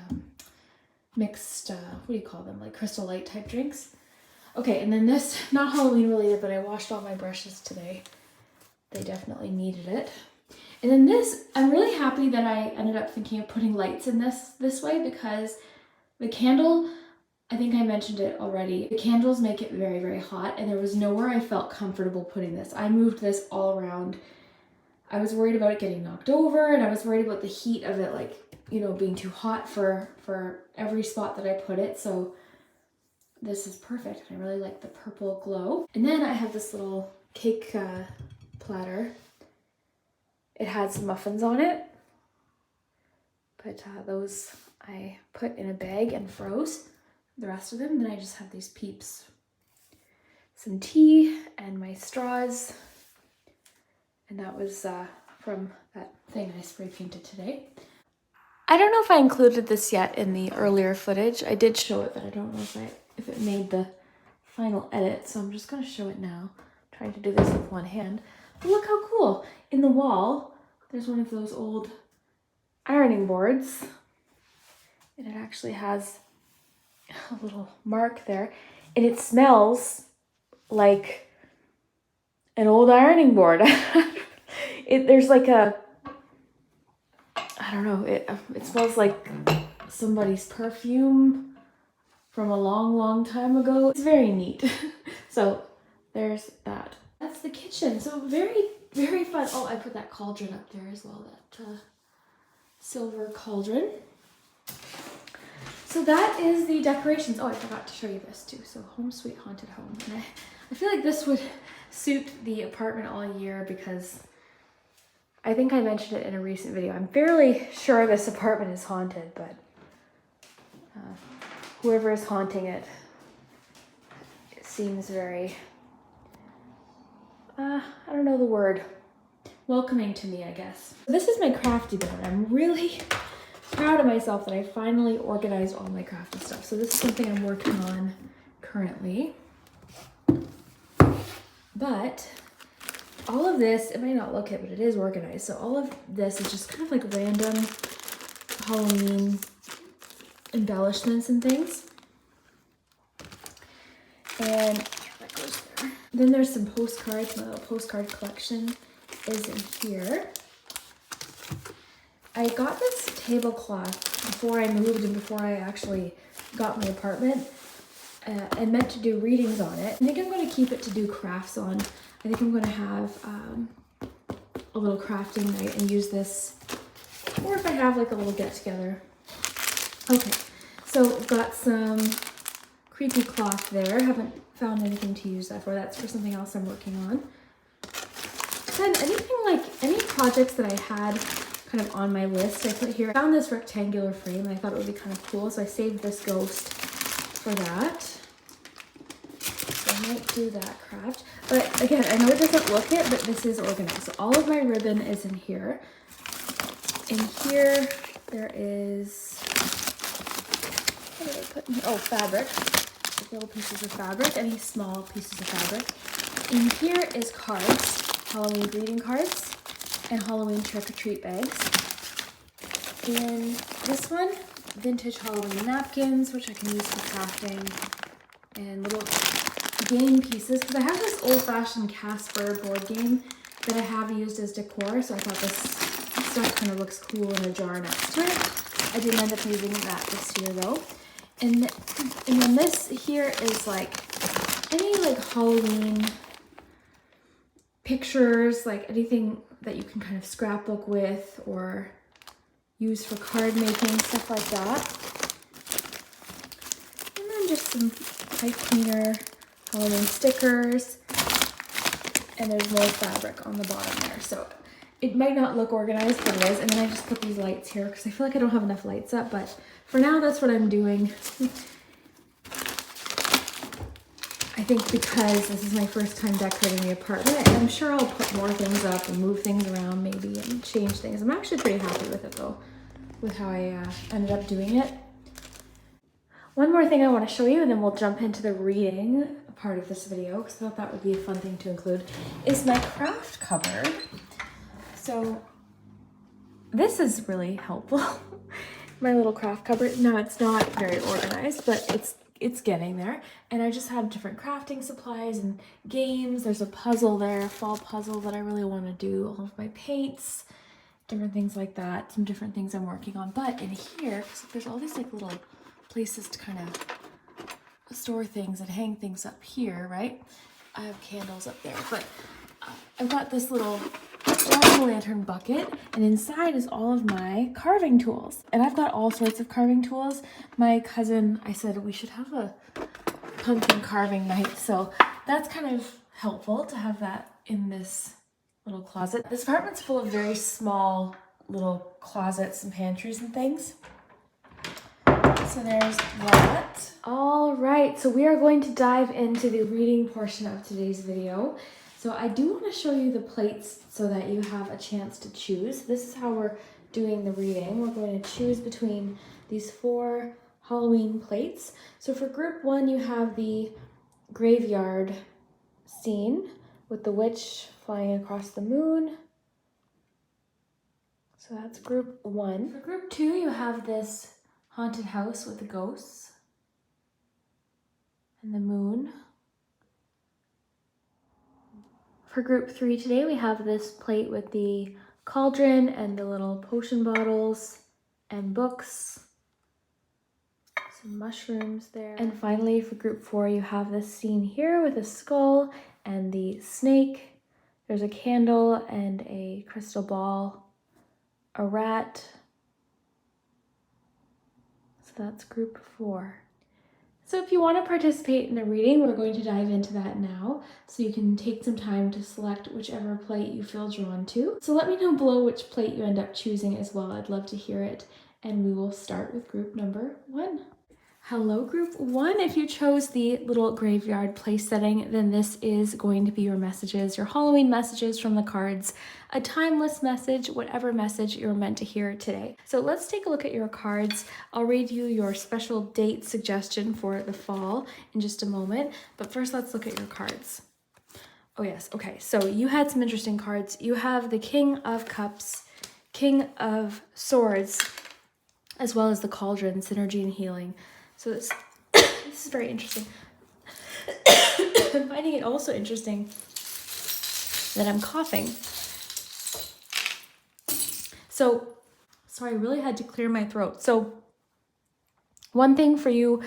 mixed, what do you call them? Like Crystal Light type drinks. Okay, and then this, not Halloween related, but I washed all my brushes today. They definitely needed it. And then this, I'm really happy that I ended up thinking of putting lights in this way, because the candle, I think I mentioned it already, the candles make it very, very hot, and there was nowhere I felt comfortable putting this. I moved this all around. I was worried about it getting knocked over, and I was worried about the heat of it, like, you know, being too hot for every spot that I put it. So this is perfect. I really like the purple glow. And then I have this little cake platter It had some muffins on it, but those I put in a bag and froze the rest of them. Then I just have these peeps, some tea and my straws, and that was from that thing I spray painted today. I don't know if I included this yet in the earlier footage. I did show it, but I don't know if it made the final edit, so I'm just going to show it now. I'm trying to do this with one hand. But look how cool! In the wall, there's one of those old ironing boards, and it actually has a little mark there, and it smells like an old ironing board. There's like a, I don't know, it smells like somebody's perfume from a long time ago. It's very neat. So there's that. That's the kitchen. So very fun. Oh, I put that cauldron up there as well, that silver cauldron. So that is the decorations. Oh, I forgot to show you this too. So home sweet haunted home. And I feel like this would suit the apartment all year because I think I mentioned it in a recent video. I'm fairly sure this apartment is haunted, but whoever is haunting it seems very, I don't know the word, welcoming to me, I guess. This is my crafty board. I'm really proud of myself that I finally organized all my crafty stuff. So this is something I'm working on currently. But all of this, it might not look it, but it is organized. So all of this is just kind of like random Halloween embellishments and things. And that goes there. Then there's some postcards. My little postcard collection is in here. I got this tablecloth before I moved and before I actually got my apartment. And meant to do readings on it. I think I'm going to keep it to do crafts on. I think I'm going to have a little crafting night and use this, or if I have like a little get together. Okay, so I've got some creepy cloth there. Haven't found anything to use that for. That's for something else I'm working on. Then any projects that I had kind of on my list, I put here. I found this rectangular frame and I thought it would be kind of cool, so I saved this ghost for that. So I might do that craft. But again, I know it doesn't look it, but this is organized. So all of my ribbon is in here. In here, there is, what did I put in here? Oh, fabric. Little pieces of fabric, any small pieces of fabric. In here is cards, Halloween greeting cards, and Halloween trick-or-treat bags. In this one, vintage Halloween napkins, which I can use for crafting, and little game pieces, because I have this old-fashioned Casper board game that I have used as decor, so I thought this stuff kind of looks cool in a jar next to it. I didn't end up using that this year though. And then this here is like any like Halloween pictures, like anything that you can kind of scrapbook with or use for card making, stuff like that. And then just some pipe cleaner, Halloween stickers, and there's more fabric on the bottom there. So it might not look organized, but it is. And then I just put these lights here because I feel like I don't have enough lights up, but for now that's what I'm doing. I think because this is my first time decorating the apartment, and I'm sure I'll put more things up and move things around maybe and change things. I'm actually pretty happy with it though, with how I ended up doing it. One more thing I want to show you, and then we'll jump into the reading part of this video, because I thought that would be a fun thing to include, is my craft cupboard. So this is really helpful. My little craft cupboard. Now it's not very organized, but it's getting there. And I just have different crafting supplies and games. There's a puzzle there, a fall puzzle that I really want to do. All of my paints, different things like that. Some different things I'm working on. But in here, so there's all these like little places to kind of store things and hang things up here, right? I have candles up there, but I've got this little jack-o'-lantern bucket, and inside is all of my carving tools. And I've got all sorts of carving tools. My cousin, I said we should have a pumpkin carving night, so that's kind of helpful to have that in this little closet. This apartment's full of very small little closets and pantries and things. So there's that. All right, so we are going to dive into the reading portion of today's video. So I do want to show you the plates so that you have a chance to choose. This is how we're doing the reading. We're going to choose between these 4 Halloween plates. So for group 1, you have the graveyard scene with the witch flying across the moon. So that's group 1. For group 2, you have this haunted house with the ghosts and the moon. For group 3 today, we have this plate with the cauldron and the little potion bottles and books. Some mushrooms there. And finally, for group 4, you have this scene here with a skull and the snake. There's a candle and a crystal ball, a rat. So that's group 4. So if you want to participate in the reading, we're going to dive into that now. So you can take some time to select whichever plate you feel drawn to. So let me know below which plate you end up choosing as well. I'd love to hear it. And we will start with group number 1. Hello, group 1. If you chose the little graveyard place setting, then this is going to be your messages, your Halloween messages from the cards, a timeless message, whatever message you're meant to hear today. So let's take a look at your cards. I'll read you your special date suggestion for the fall in just a moment, but first let's look at your cards. Oh yes, okay, so you had some interesting cards. You have the King of Cups, King of Swords, as well as the Cauldron, Synergy and Healing. So this is very interesting. I'm finding it also interesting that I'm coughing. So, sorry, I really had to clear my throat. So, one thing for you,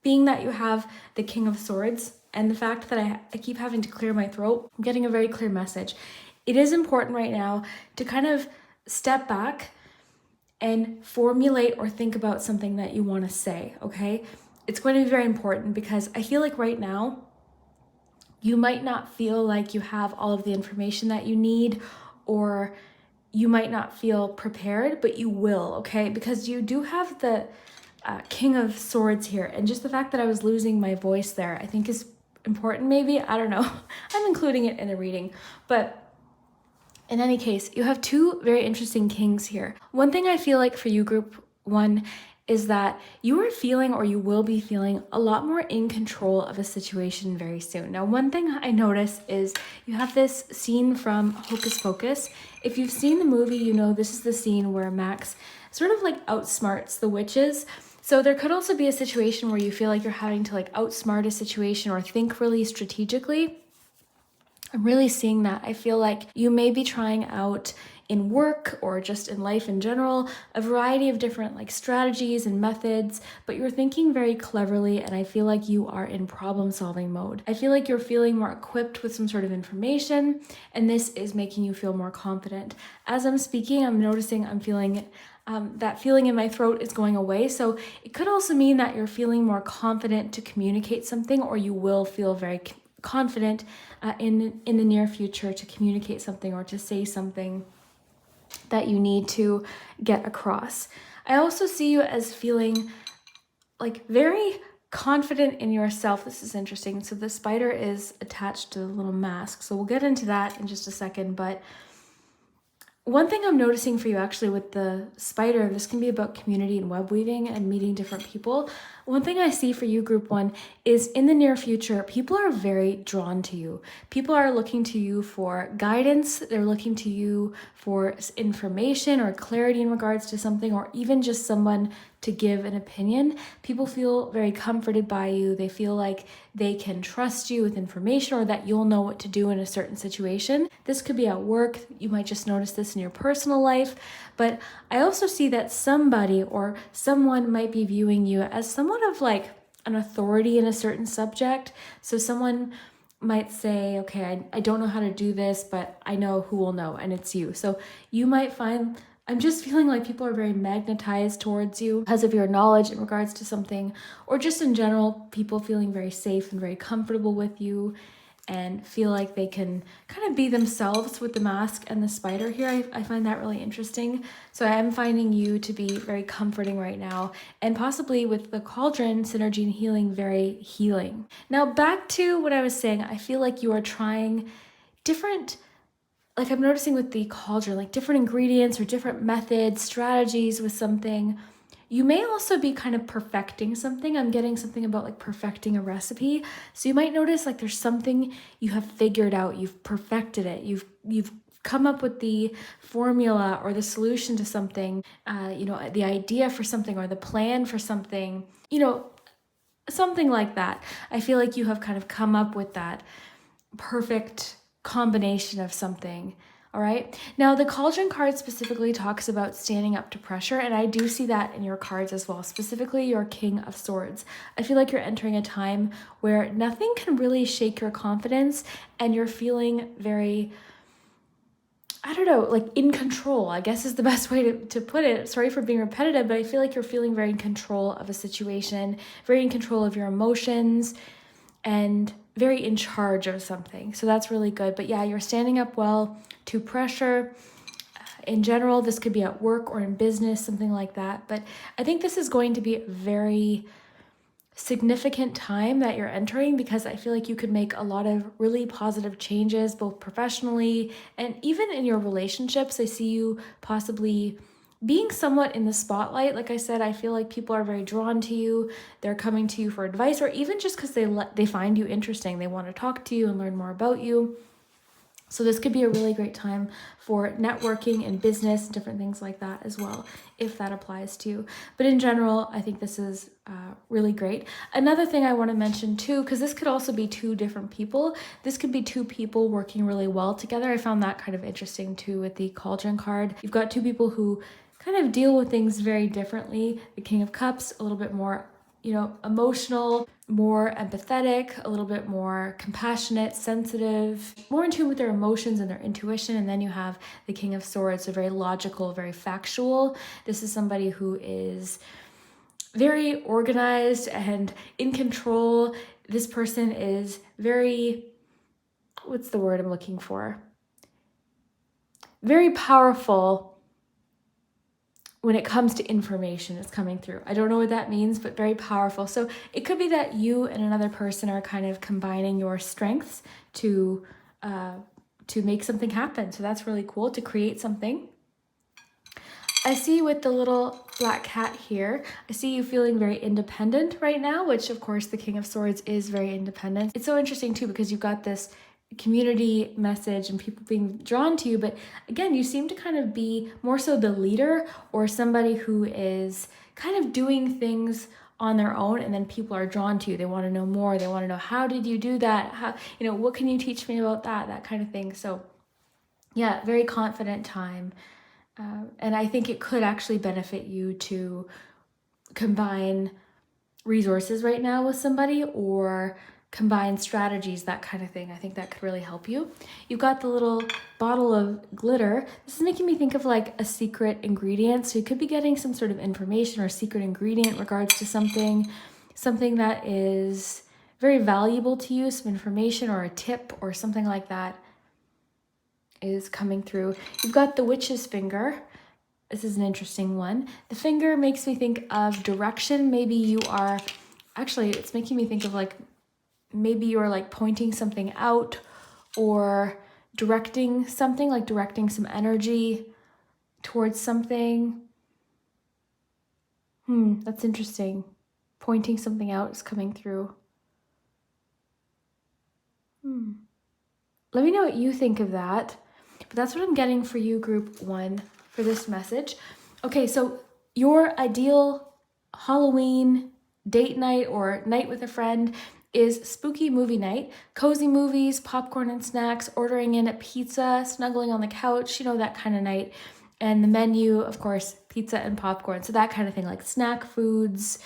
being that you have the King of Swords and the fact that I keep having to clear my throat, I'm getting a very clear message. It is important right now to kind of step back and formulate or think about something that you want to say, okay? It's going to be very important because I feel like right now, you might not feel like you have all of the information that you need, or you might not feel prepared, but you will, okay? Because you do have the King of Swords here, and just the fact that I was losing my voice there, I think is important maybe, I don't know. I'm including it in the reading, but in any case, you have 2 very interesting kings here. One thing I feel like for you, group 1, is that you are feeling, or you will be feeling, a lot more in control of a situation very soon. Now, one thing I notice is you have this scene from Hocus Pocus. If you've seen the movie, you know this is the scene where Max sort of like outsmarts the witches. So there could also be a situation where you feel like you're having to like outsmart a situation or think really strategically. I'm really seeing that. I feel like you may be trying out in work or just in life in general, a variety of different like strategies and methods, but you're thinking very cleverly, and I feel like you are in problem solving mode. I feel like you're feeling more equipped with some sort of information, and this is making you feel more confident. As I'm speaking, I'm noticing I'm feeling that feeling in my throat is going away. So it could also mean that you're feeling more confident to communicate something, or you will feel very confident in the near future to communicate something or to say something that you need to get across. I also see you as feeling like very confident in yourself. This is interesting. So the spider is attached to the little mask. So we'll get into that in just a second. But one thing I'm noticing for you actually with the spider, this can be about community and web weaving and meeting different people. One thing I see for you, group 1, is in the near future, people are very drawn to you. People are looking to you for guidance. They're looking to you for information or clarity in regards to something, or even just someone to give an opinion. People feel very comforted by you. They feel like they can trust you with information, or that you'll know what to do in a certain situation. This could be at work. You might just notice this in your personal life. But I also see that somebody or someone might be viewing you as somewhat of like an authority in a certain subject. So someone might say, okay, I don't know how to do this, but I know who will know, and it's you. So you might find, I'm just feeling like people are very magnetized towards you because of your knowledge in regards to something, or just in general, people feeling very safe and very comfortable with you. and feel like they can kind of be themselves with the mask and the spider here. I find that really interesting. So I am finding you to be very comforting right now, and possibly with the Cauldron synergy and healing, very healing. Now back to what I was saying, I feel like you are trying different, like I'm noticing with the Cauldron, like different ingredients or different methods, strategies with something. You may also be kind of perfecting something. I'm getting something about like perfecting a recipe. So you might notice like there's something you have figured out, you've perfected it, you've come up with the formula or the solution to something, the idea for something or the plan for something, something like that. I feel like you have kind of come up with that perfect combination of something. All right. Now the Cauldron card specifically talks about standing up to pressure, and I do see that in your cards as well, specifically your King of Swords. I feel like you're entering a time where nothing can really shake your confidence, and you're feeling very, I don't know, like in control, I guess is the best way to put it. Sorry for being repetitive, but I feel like you're feeling very in control of a situation, very in control of your emotions, and very in charge of something. So that's really good. But yeah, you're standing up well to pressure. In general, this could be at work or in business, something like that. But I think this is going to be a very significant time that you're entering, because I feel like you could make a lot of really positive changes, both professionally and even in your relationships. I see you possibly being somewhat in the spotlight. Like I said, I feel like people are very drawn to you. They're coming to you for advice, or even just because they find you interesting. They want to talk to you and learn more about you. So this could be a really great time for networking and business, different things like that as well, if that applies to you. But in general, I think this is really great. Another thing I want to mention too, because this could also be two different people. This could be two people working really well together. I found that kind of interesting too with the Cauldron card. You've got two people who kind of deal with things very differently. The King of Cups, a little bit more, emotional, more empathetic, a little bit more compassionate, sensitive, more in tune with their emotions and their intuition. And then you have the King of Swords, so very logical, very factual. This is somebody who is very organized and in control. This person is very, what's the word I'm looking for? Very powerful when it comes to information that's coming through. I don't know what that means, but very powerful. So it could be that you and another person are kind of combining your strengths to make something happen. So that's really cool, to create something. I see with the little black cat here, I see you feeling very independent right now, which of course the King of Swords is very independent. It's so interesting too, because you've got this community message and people being drawn to you, but again, you seem to kind of be more so the leader, or somebody who is kind of doing things on their own, and then people are drawn to you. They want to know more. They want to know, how did you do that? How, what can you teach me about that kind of thing. So yeah, very confident time. And I think it could actually benefit you to combine resources right now with somebody, or combine strategies, that kind of thing. I think that could really help you. You've got the little bottle of glitter. This is making me think of like a secret ingredient. So you could be getting some sort of information or secret ingredient in regards to something that is very valuable to you, some information or a tip or something like that is coming through. You've got the witch's finger. This is an interesting one. The finger makes me think of direction. Maybe you are, actually it's making me think of like, maybe you're like pointing something out or directing something, like directing some energy towards something. That's interesting. Pointing something out is coming through. Let me know what you think of that. But that's what I'm getting for you, group 1, for this message. Okay, so your ideal Halloween date night or night with a friend is spooky movie night, cozy movies, popcorn and snacks, ordering in a pizza, snuggling on the couch, that kind of night. And the menu, of course, pizza and popcorn. So that kind of thing, like snack foods,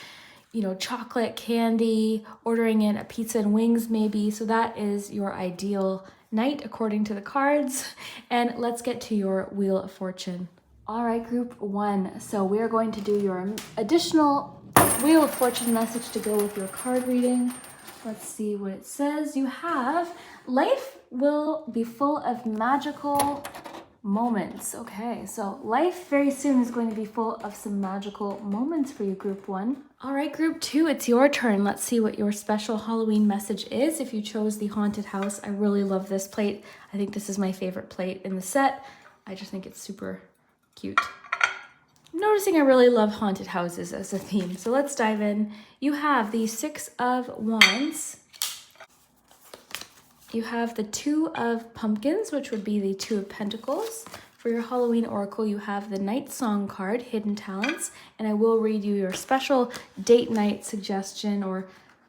chocolate, candy, ordering in a pizza and wings maybe. So that is your ideal night according to the cards. And let's get to your Wheel of Fortune. All right, group 1. So we are going to do your additional Wheel of Fortune message to go with your card reading. Let's see what it says. You have, life will be full of magical moments. Okay, so life very soon is going to be full of some magical moments for you, group 1. All right, group 2, it's your turn. Let's see what your special Halloween message is. If you chose the haunted house, I really love this plate. I think this is my favorite plate in the set. I just think it's super cute. I'm noticing I really love haunted houses as a theme, so let's dive in. You have the 6 of Wands. You have the 2 of Pumpkins, which would be the 2 of Pentacles. For your Halloween Oracle, you have the Night Song card, Hidden Talents, and I will read you your special date night suggestion or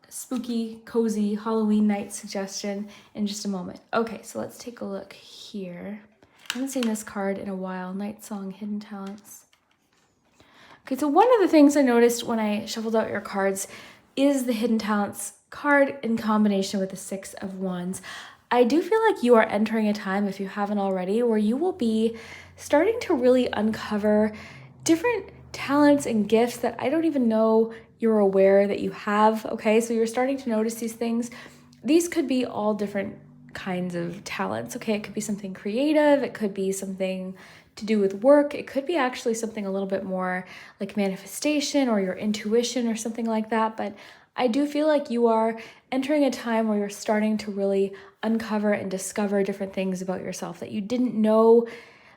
spooky, cozy Halloween night suggestion in just a moment. Okay, so let's take a look here. I haven't seen this card in a while, Night Song, Hidden Talents. Okay, so one of the things I noticed when I shuffled out your cards is the Hidden Talents card in combination with the 6 of Wands. I do feel like you are entering a time, if you haven't already, where you will be starting to really uncover different talents and gifts that I don't even know you're aware that you have, okay? So you're starting to notice these things. These could be all different kinds of talents, okay? It could be something creative, it could be something to do with work, it could be actually something a little bit more like manifestation or your intuition or something like that, but I do feel like you are entering a time where you're starting to really uncover and discover different things about yourself that you didn't know.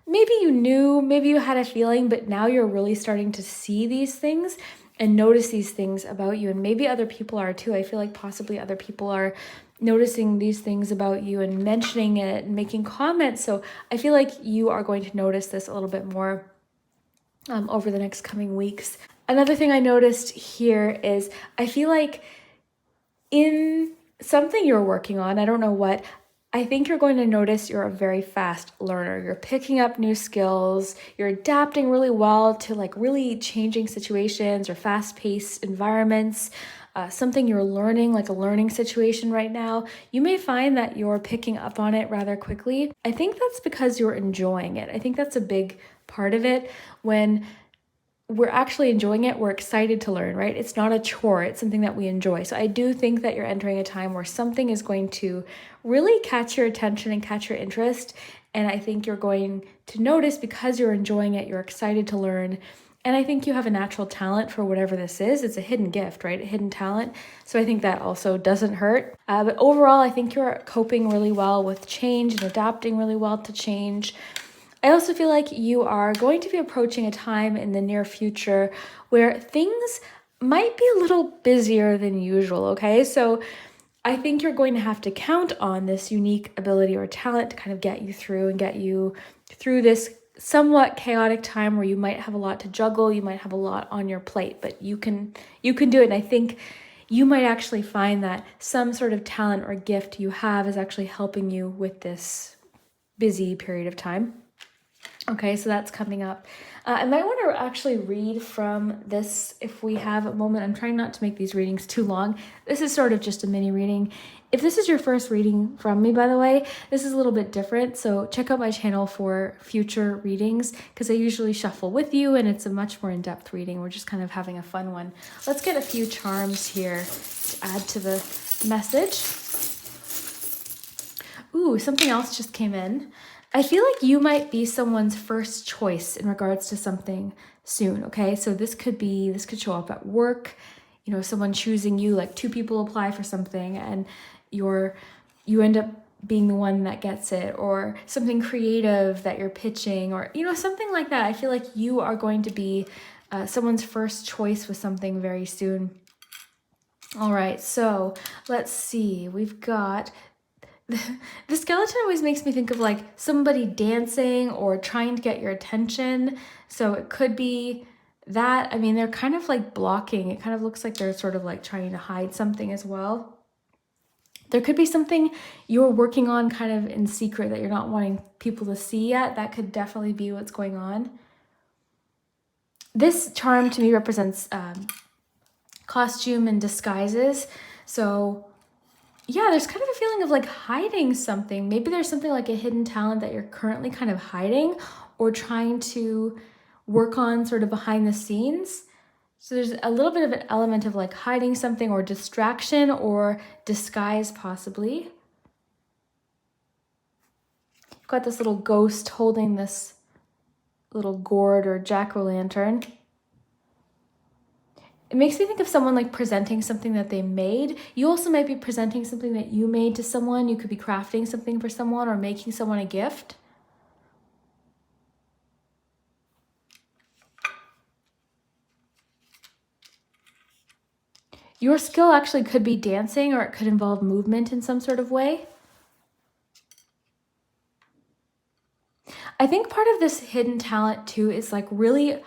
Maybe you knew, maybe you had a feeling, but now you're really starting to see these things and notice these things about you. And maybe other people are too. I feel like possibly other people are noticing these things about you and mentioning it and making comments. So I feel like you are going to notice this a little bit more over the next coming weeks. Another thing I noticed here is I feel like in something you're working on, I don't know what, I think you're going to notice you're a very fast learner. You're picking up new skills, you're adapting really well to like really changing situations or fast-paced environments. Something you're learning, like a learning situation right now, you may find that you're picking up on it rather quickly. I think that's because you're enjoying it. I think that's a big part of it. When we're actually enjoying it, we're excited to learn, right? It's not a chore, it's something that we enjoy. So I do think that you're entering a time where something is going to really catch your attention and catch your interest. And I think you're going to notice because you're enjoying it, you're excited to learn. And I think you have a natural talent for whatever this is. It's a hidden gift, right? A hidden talent. So I think that also doesn't hurt. But overall, I think you're coping really well with change and adapting really well to change. I also feel like you are going to be approaching a time in the near future where things might be a little busier than usual, okay? So I think you're going to have to count on this unique ability or talent to kind of get you through and get you through this somewhat chaotic time where you might have a lot to juggle, you might have a lot on your plate, but you can do it. And I think you might actually find that some sort of talent or gift you have is actually helping you with this busy period of time. Okay, so that's coming up. I might want to actually read from this if we have a moment. I'm trying not to make these readings too long. This is sort of just a mini reading. If this is your first reading from me, by the way, this is a little bit different. So check out my channel for future readings because I usually shuffle with you and it's a much more in-depth reading. We're just kind of having a fun one. Let's get a few charms here to add to the message. Ooh, something else just came in. I feel like you might be someone's first choice in regards to something soon, okay? So this could show up at work, you know, someone choosing you, like 2 people apply for something and you end up being the one that gets it, or something creative that you're pitching, or, you know, something like that. I feel like you are going to be someone's first choice with something very soon. All right, so let's see. We've got the skeleton always makes me think of like somebody dancing or trying to get your attention. So it could be that. I mean, they're kind of like blocking. It kind of looks like they're sort of like trying to hide something as well. There could be something you're working on kind of in secret that you're not wanting people to see yet. That could definitely be what's going on. This charm to me represents costume and disguises. So yeah, there's kind of a feeling of like hiding something. Maybe there's something like a hidden talent that you're currently kind of hiding or trying to work on sort of behind the scenes. So there's a little bit of an element of like hiding something or distraction or disguise possibly. You've got this little ghost holding this little gourd or jack-o'-lantern. It makes me think of someone like presenting something that they made. You also might be presenting something that you made to someone. You could be crafting something for someone or making someone a gift. Your skill actually could be dancing, or it could involve movement in some sort of way. I think part of this hidden talent too is like really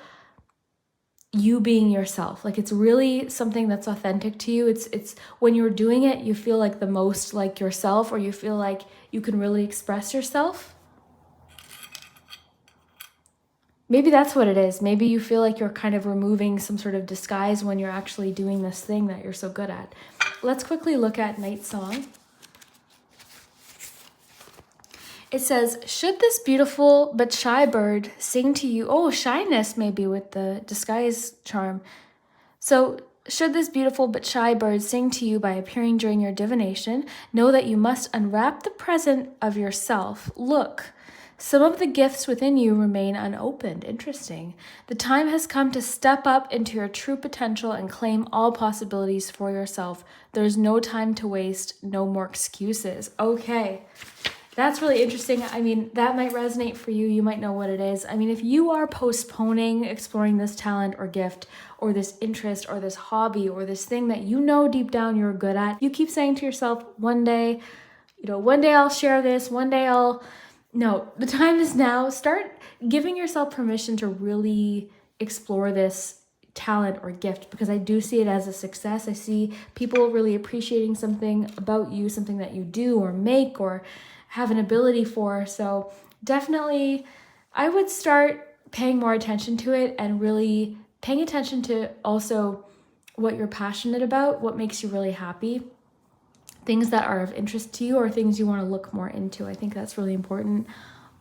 you being yourself. Like it's really something that's authentic to you. It's when you're doing it, you feel like the most like yourself, or you feel like you can really express yourself. Maybe that's what it is. Maybe you feel like you're kind of removing some sort of disguise when you're actually doing this thing that you're so good at. Let's quickly look at Night Song. It says, should this beautiful but shy bird sing to you? Oh, shyness maybe with the disguise charm. So, should this beautiful but shy bird sing to you by appearing during your divination, know that you must unwrap the present of yourself. Look, some of the gifts within you remain unopened. Interesting. The time has come to step up into your true potential and claim all possibilities for yourself. There's no time to waste, no more excuses. Okay. That's really interesting. I mean, that might resonate for you. You might know what it is. I mean, if you are postponing exploring this talent or gift or this interest or this hobby or this thing that you know deep down you're good at, you keep saying to yourself, one day I'll share this, one day No, the time is now. Start giving yourself permission to really explore this talent or gift, because I do see it as a success. I see people really appreciating something about you, something that you do or make or have an ability for. So definitely I would start paying more attention to it and really paying attention to also what you're passionate about, what makes you really happy, things that are of interest to you or things you want to look more into. I think that's really important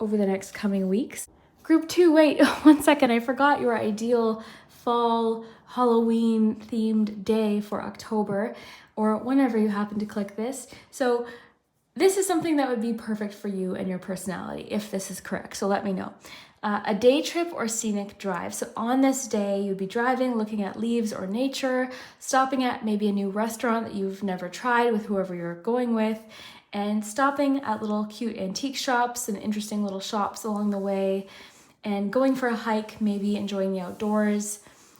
over the next coming weeks. Group 2, wait, 1 second, I forgot your ideal fall Halloween themed day for October, or whenever you happen to click this. So this is something that would be perfect for you and your personality, if this is correct. So let me know. A day trip or scenic drive. So on this day, you'd be driving, looking at leaves or nature, stopping at maybe a new restaurant that you've never tried with whoever you're going with, and stopping at little cute antique shops and interesting little shops along the way, and going for a hike, maybe enjoying the outdoors.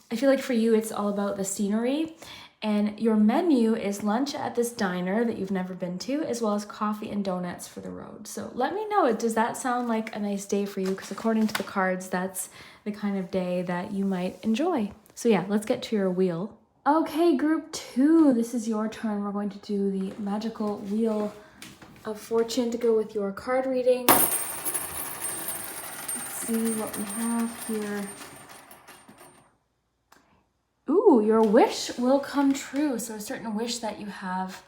I feel like for you, it's all about the scenery. And your menu is lunch at this diner that you've never been to, as well as coffee and donuts for the road. So let me know, does that sound like a nice day for you? Because according to the cards, that's the kind of day that you might enjoy. So yeah, let's get to your wheel. Okay, group 2, this is your turn. We're going to do the magical wheel of fortune to go with your card reading. Let's see what we have here. Ooh, your wish will come true. So a certain wish that you have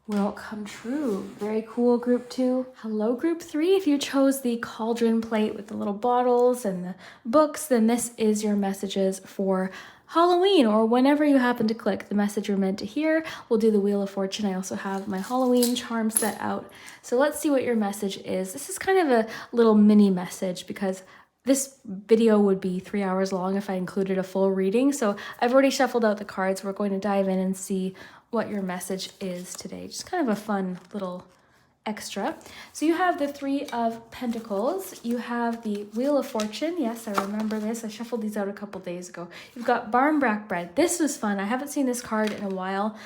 will come true. Very cool, group 2. Hello, group 3. If you chose the Cauldron plate with the little bottles and the books, then this is your messages for Halloween, or whenever you happen to click the message you're meant to hear. We'll do the Wheel of Fortune. I also have my Halloween charm set out. So let's see what your message is. This is kind of a little mini message because this video would be 3 hours long if I included a full reading. So I've already shuffled out the cards. We're going to dive in and see what your message is today. Just kind of a fun little extra. So you have the 3 of Pentacles. You have the Wheel of Fortune. Yes, I remember this. I shuffled these out a couple days ago. You've got barmbrack bread. This was fun. I haven't seen this card in a while.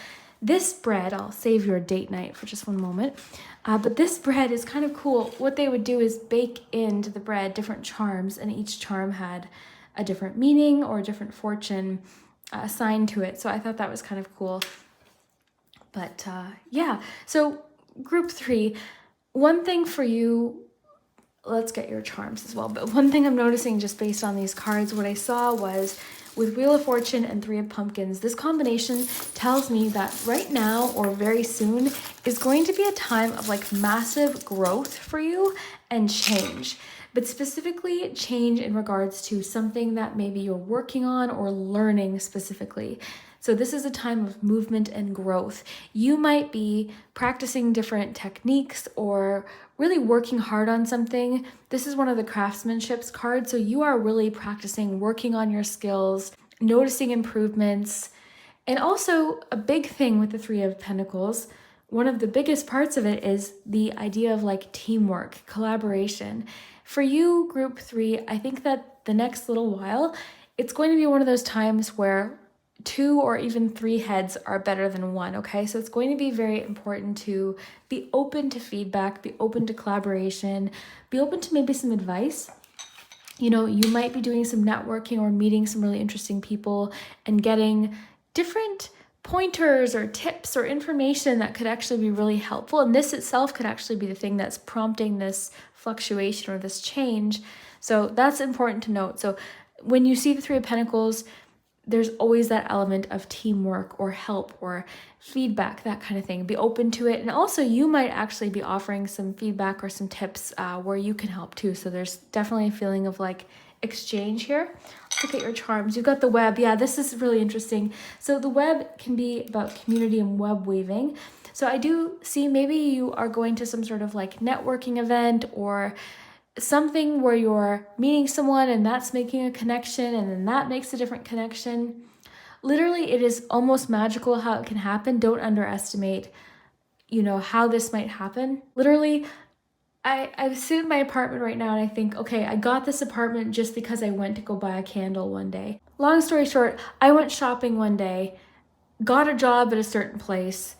This bread, I'll save your date night for just one moment. But this bread is kind of cool. What they would do is bake into the bread different charms, and each charm had a different meaning or a different fortune assigned to it. So I thought that was kind of cool. But yeah, so group 3, one thing for you, let's get your charms as well. But one thing I'm noticing just based on these cards, what I saw was with Wheel of Fortune and 3 of Pumpkins, this combination tells me that right now or very soon is going to be a time of like massive growth for you and change. but specifically change in regards to something that maybe you're working on or learning specifically. So this is a time of movement and growth. You might be practicing different techniques or really working hard on something. This is one of the craftsmanships cards. So you are really practicing, working on your skills, noticing improvements. And also a big thing with the Three of Pentacles, one of the biggest parts of it is the idea of like teamwork, collaboration. For you, group 3, I think that the next little while, it's going to be one of those times where 2 or even 3 heads are better than 1, okay? So it's going to be very important to be open to feedback, be open to collaboration, be open to maybe some advice. You know, you might be doing some networking or meeting some really interesting people and getting different pointers or tips or information that could actually be really helpful. And this itself could actually be the thing that's prompting this fluctuation or this change. So that's important to note. So when you see the Three of Pentacles, there's always that element of teamwork or help or feedback, that kind of thing. Be open to it. And also you might actually be offering some feedback or some tips where you can help too. So there's definitely a feeling of like exchange here. Look at your charms. You've got the web. Yeah, this is really interesting. So the web can be about community and web weaving. So I do see maybe you are going to some sort of like networking event or something where you're meeting someone and that's making a connection and then that makes a different connection. Literally, it is almost magical how it can happen. Don't underestimate, you know, how this might happen. Literally, I sit in my apartment right now and I think, okay, I got this apartment just because I went to go buy a candle one day. Long story short, I went shopping one day, got a job at a certain place,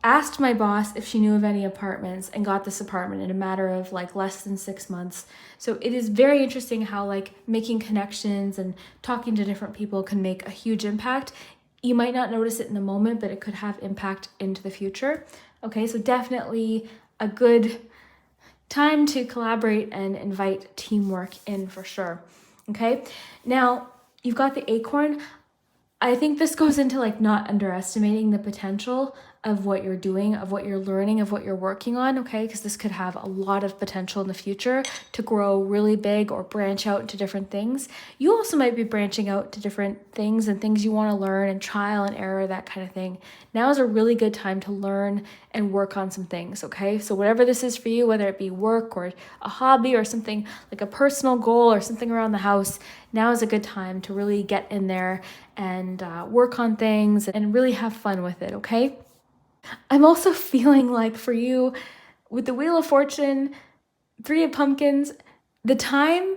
asked my boss if she knew of any apartments and got this apartment in a matter of like less than 6 months. So it is very interesting how like making connections and talking to different people can make a huge impact. You might not notice it in the moment, but it could have impact into the future. Okay, so definitely a good time to collaborate and invite teamwork in for sure. Okay, now you've got the acorn. I think this goes into like not underestimating the potential of what you're doing, of what you're learning, of what you're working on, okay? Because this could have a lot of potential in the future to grow really big or branch out into different things. You also might be branching out to different things and things you want to learn and trial and error, that kind of thing. Now is a really good time to learn and work on some things, okay? So whatever this is for you, whether it be work or a hobby or something like a personal goal or something around the house, now is a good time to really get in there and work on things and really have fun with it, okay? I'm also feeling like for you, with the Wheel of Fortune, Three of Pumpkins, the time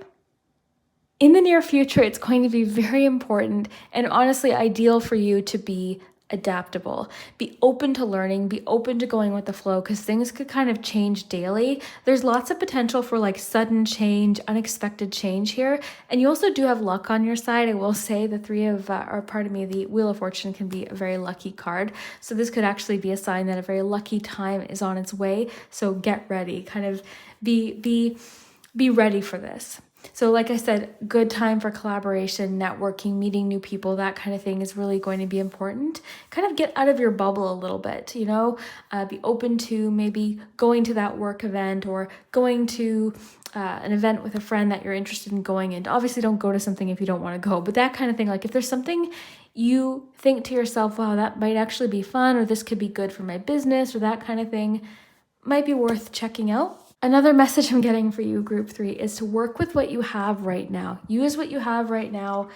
in the near future, it's going to be very important and honestly ideal for you to be adaptable. Be open to learning, be open to going with the flow because things could kind of change daily. There's lots of potential for like sudden change, unexpected change here. And you also do have luck on your side. I will say the the Wheel of Fortune can be a very lucky card. So this could actually be a sign that a very lucky time is on its way. So get ready, kind of be ready for this. So like I said, good time for collaboration, networking, meeting new people, that kind of thing is really going to be important. Kind of get out of your bubble a little bit, you know, be open to maybe going to that work event or going to an event with a friend that you're interested in going in. Obviously don't go to something if you don't want to go, but that kind of thing, like if there's something you think to yourself, wow, that might actually be fun, or this could be good for my business, or that kind of thing, might be worth checking out. Another message I'm getting for you, group 3, is to work with what you have right now. Use what you have right now.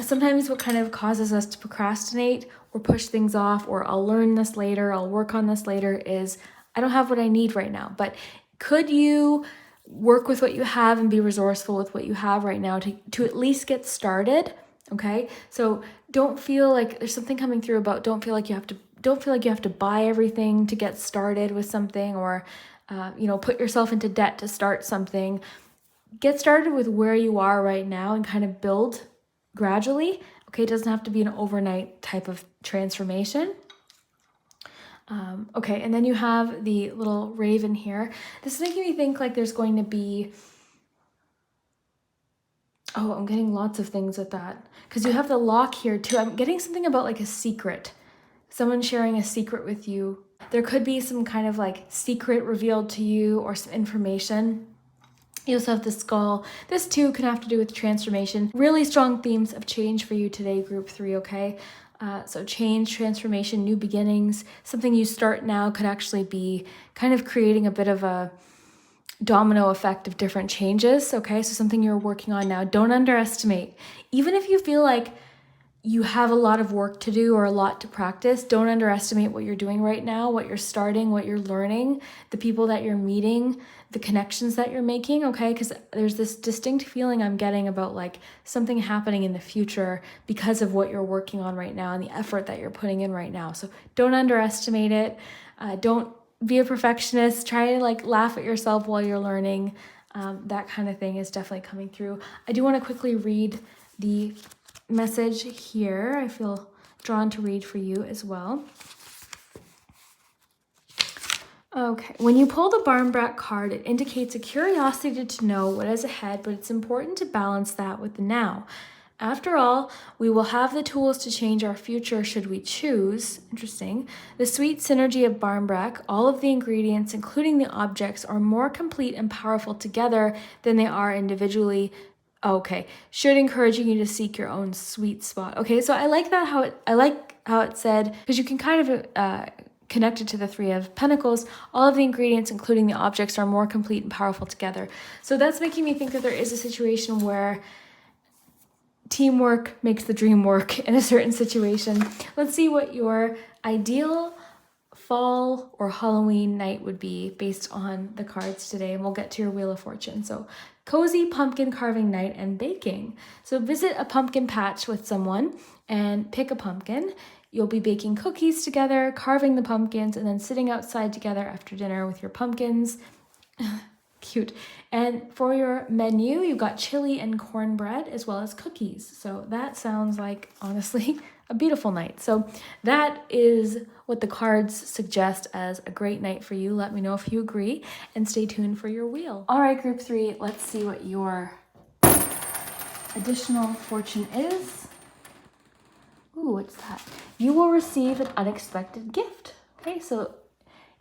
Sometimes what kind of causes us to procrastinate or push things off, or I'll learn this later, I'll work on this later, is I don't have what I need right now. But could you work with what you have and be resourceful with what you have right now to at least get started? Okay, so don't feel like there's something coming through about don't feel like you have to buy everything to get started with something, or put yourself into debt to start something. Get started with where you are right now and kind of build gradually. Okay, it doesn't have to be an overnight type of transformation. Okay, and then you have the little raven here. This is making me think like there's going to be... Oh, I'm getting lots of things with that. Because you have the lock here too. I'm getting something about like a secret. Someone sharing a secret with you. There could be some kind of like secret revealed to you or some information. You also have the skull. This too can have to do with transformation. Really strong themes of change for you today, group 3, okay? So change, transformation, new beginnings. Something you start now could actually be kind of creating a bit of a domino effect of different changes, okay? So something you're working on now. Don't underestimate. Even if you feel like you have a lot of work to do or a lot to practice, don't underestimate what you're doing right now, what you're starting, what you're learning, the people that you're meeting, the connections that you're making, okay? Because there's this distinct feeling I'm getting about like something happening in the future because of what you're working on right now and the effort that you're putting in right now. So don't underestimate it. Don't be a perfectionist. Try to like laugh at yourself while you're learning. That kind of thing is definitely coming through. I do want to quickly read the message here. I feel drawn to read for you as well. Okay, when you pull the Barn Brat card, it indicates a curiosity to know what is ahead, but it's important to balance that with the now. After all, we will have the tools to change our future should we choose. Interesting. The sweet synergy of Barn Brat, all of the ingredients, including the objects, are more complete and powerful together than they are individually. Okay, should encouraging you to seek your own sweet spot. Okay, so I like that I like how it said, because you can kind of connect it to the 3 of Pentacles. All of the ingredients, including the objects, are more complete and powerful together. So that's making me think that there is a situation where teamwork makes the dream work in a certain situation. Let's see what your ideal fall or Halloween night would be based on the cards today, and we'll get to your Wheel of Fortune. So cozy pumpkin carving night and baking. So visit a pumpkin patch with someone and pick a pumpkin. You'll be baking cookies together, carving the pumpkins, and then sitting outside together after dinner with your pumpkins. Cute. And for your menu, you've got chili and cornbread as well as cookies. So that sounds like, honestly, a beautiful night. So that is what the cards suggest as a great night for you. Let me know if you agree and stay tuned for your wheel. All right, group 3, let's see what your additional fortune is. Ooh, what's that? You will receive an unexpected gift. Okay, so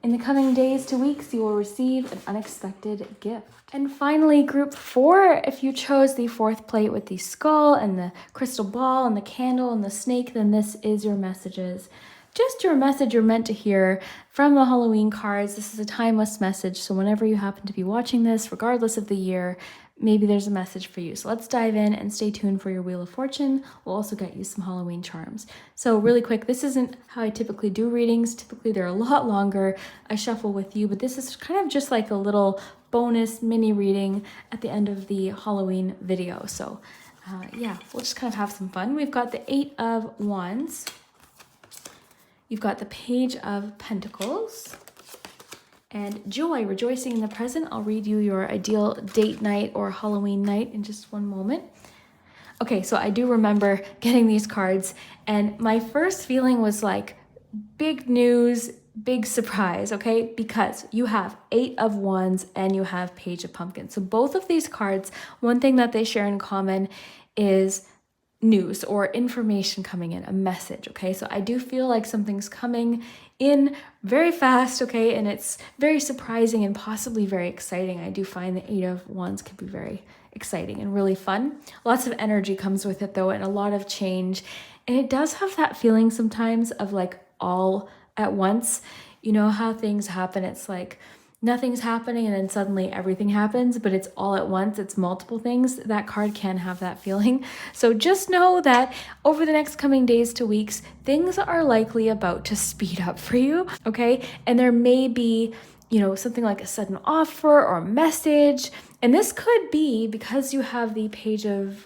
in the coming days to weeks, you will receive an unexpected gift. And finally, group 4, if you chose the 4th plate with the skull and the crystal ball and the candle and the snake, then this is your messages. Just your message you're meant to hear from the Halloween cards. This is a timeless message, so whenever you happen to be watching this, regardless of the year, maybe there's a message for you. So let's dive in and stay tuned for your Wheel of Fortune. We'll also get you some Halloween charms. So really quick, this isn't how I typically do readings. Typically they're a lot longer. I shuffle with you, but this is kind of just like a little bonus mini reading at the end of the Halloween video. So yeah, we'll just kind of have some fun. We've got the 8 of Wands. You've got the Page of Pentacles. And joy, rejoicing in the present. I'll read you your ideal date night or Halloween night in just one moment. Okay, so I do remember getting these cards, and my first feeling was like big news, big surprise, okay? Because you have 8 of Wands and you have Page of Pumpkins. So both of these cards, one thing that they share in common is news or information coming in, a message, okay? So I do feel like something's coming in very fast, okay? And it's very surprising and possibly very exciting. I do find the 8 of Wands could be very exciting and really fun. Lots of energy comes with it though, and a lot of change. And it does have that feeling sometimes of like all at once. You know how things happen, it's like nothing's happening and then suddenly everything happens, but it's all at once, it's multiple things. That card can have that feeling. So just know that over the next coming days to weeks, things are likely about to speed up for you, okay? And there may be, you know, something like a sudden offer or a message. And this could be, because you have the Page of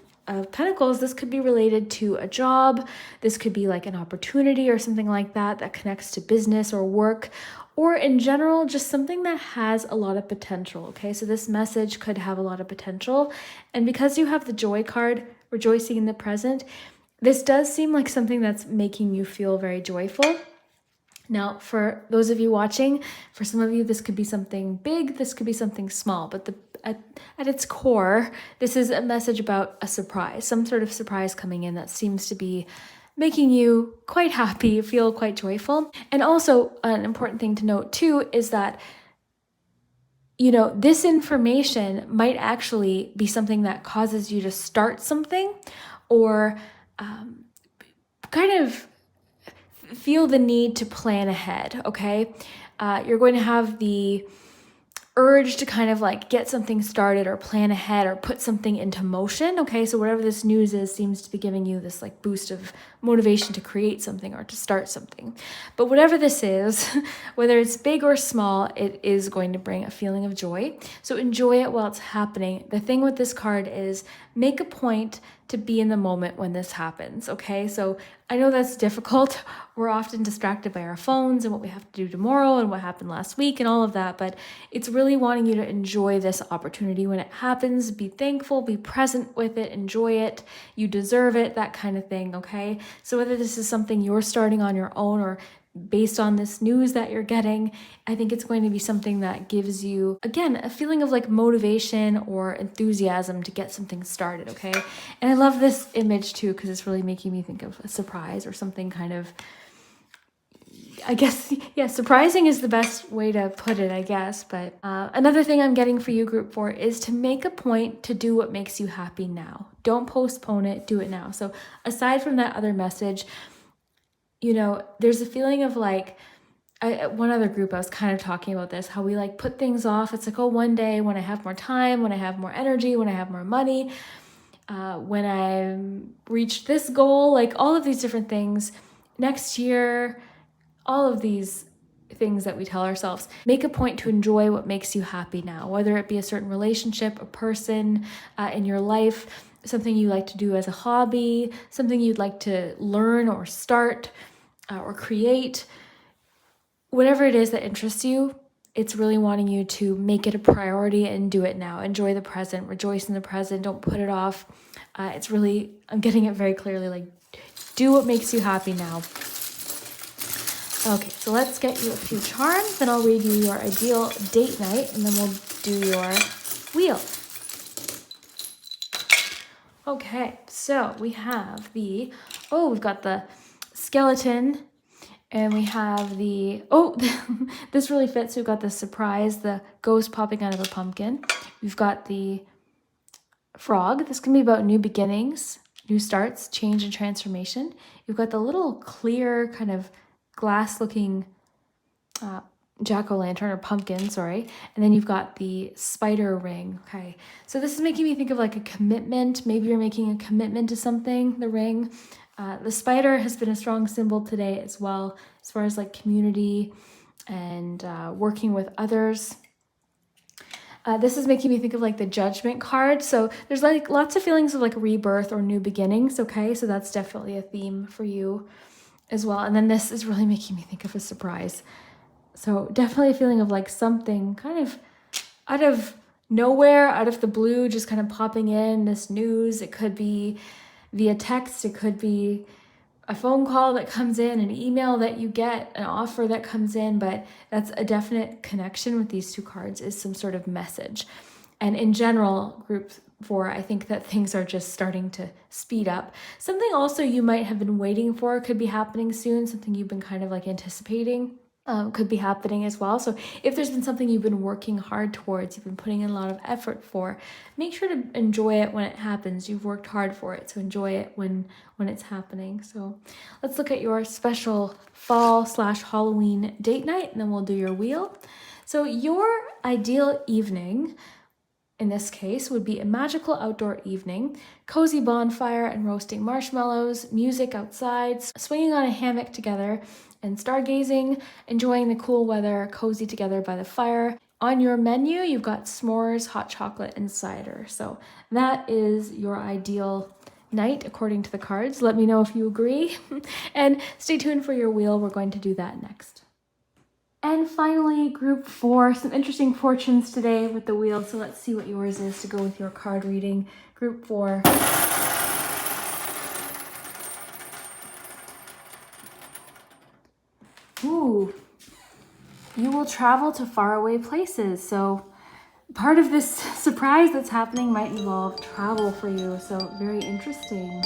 Pentacles, this could be related to a job. This could be like an opportunity or something like that connects to business or work, or in general, just something that has a lot of potential, okay? So this message could have a lot of potential. And because you have the Joy card, rejoicing in the present, this does seem like something that's making you feel very joyful. Now, for those of you watching, for some of you, this could be something big, this could be something small, but at its core, this is a message about a surprise, some sort of surprise coming in that seems to be making you quite happy, feel quite joyful. And also an important thing to note too is that you know, this information might actually be something that causes you to start something, or kind of feel the need to plan ahead, okay? You're going to have the urge to kind of like get something started or plan ahead or put something into motion, okay? So whatever this news is seems to be giving you this like boost of motivation to create something or to start something. But whatever this is, whether it's big or small, it is going to bring a feeling of joy. So enjoy it while it's happening. The thing with this card is make a point to be in the moment when this happens, okay? So I know that's difficult. We're often distracted by our phones and what we have to do tomorrow and what happened last week and all of that, but it's really wanting you to enjoy this opportunity when it happens. Be thankful, be present with it, enjoy it. You deserve it, that kind of thing, okay? So whether this is something you're starting on your own or based on this news that you're getting, I think it's going to be something that gives you, again, a feeling of like motivation or enthusiasm to get something started, okay? And I love this image too, because it's really making me think of a surprise or something kind of, I guess, yeah, surprising is the best way to put it, I guess. But another thing I'm getting for you, group 4, is to make a point to do what makes you happy now. Don't postpone it, do it now. So aside from that other message, you know, there's a feeling of like, one other group I was kind of talking about this, how we like put things off. It's like, oh, one day when I have more time, when I have more energy, when I have more money, when I reach this goal, like all of these different things, next year, all of these things that we tell ourselves. Make a point to enjoy what makes you happy now, whether it be a certain relationship, a person in your life, something you like to do as a hobby, something you'd like to learn or start or create. Whatever it is that interests you, it's really wanting you to make it a priority and do it now. Enjoy the present, rejoice in the present, don't put it off. It's really, I'm getting it very clearly, like do what makes you happy now. Okay, so let's get you a few charms, then I'll read you your ideal date night, and then we'll do your wheel. Okay, so we have we've got the skeleton, and we have this really fits. We've got the surprise, the ghost popping out of a pumpkin. We've got the frog. This can be about new beginnings, new starts, change and transformation. You've got the little clear kind of glass-looking jack-o'-lantern or pumpkin, sorry. And then you've got the spider ring, okay? So this is making me think of like a commitment. Maybe you're making a commitment to something, the ring. The spider has been a strong symbol today as well, as far as like community and working with others. This is making me think of like the judgment card. So there's like lots of feelings of like rebirth or new beginnings, okay? So that's definitely a theme for you as well. And then this is really making me think of a surprise. So definitely a feeling of like something kind of out of nowhere, out of the blue, just kind of popping in, this news. It could be via text, it could be a phone call that comes in, an email that you get, an offer that comes in, but that's a definite connection with these two cards, is some sort of message. And in general, group 4, I think that things are just starting to speed up. Something also you might have been waiting for could be happening soon, something you've been kind of like anticipating. Could be happening as well. So if there's been something you've been working hard towards, you've been putting in a lot of effort for, make sure to enjoy it when it happens. You've worked hard for it, so enjoy it when it's happening. So let's look at your special fall/Halloween date night, and then we'll do your wheel. So your ideal evening, in this case, would be a magical outdoor evening, cozy bonfire and roasting marshmallows, music outside, swinging on a hammock together, and stargazing, enjoying the cool weather, cozy together by the fire. On your menu, you've got s'mores, hot chocolate, and cider. So that is your ideal night according to the cards. Let me know if you agree. And stay tuned for your wheel. We're going to do that next. And finally, group 4, some interesting fortunes today with the wheel. So let's see what yours is to go with your card reading. Group 4. Ooh, you will travel to faraway places. So part of this surprise that's happening might involve travel for you. So very interesting.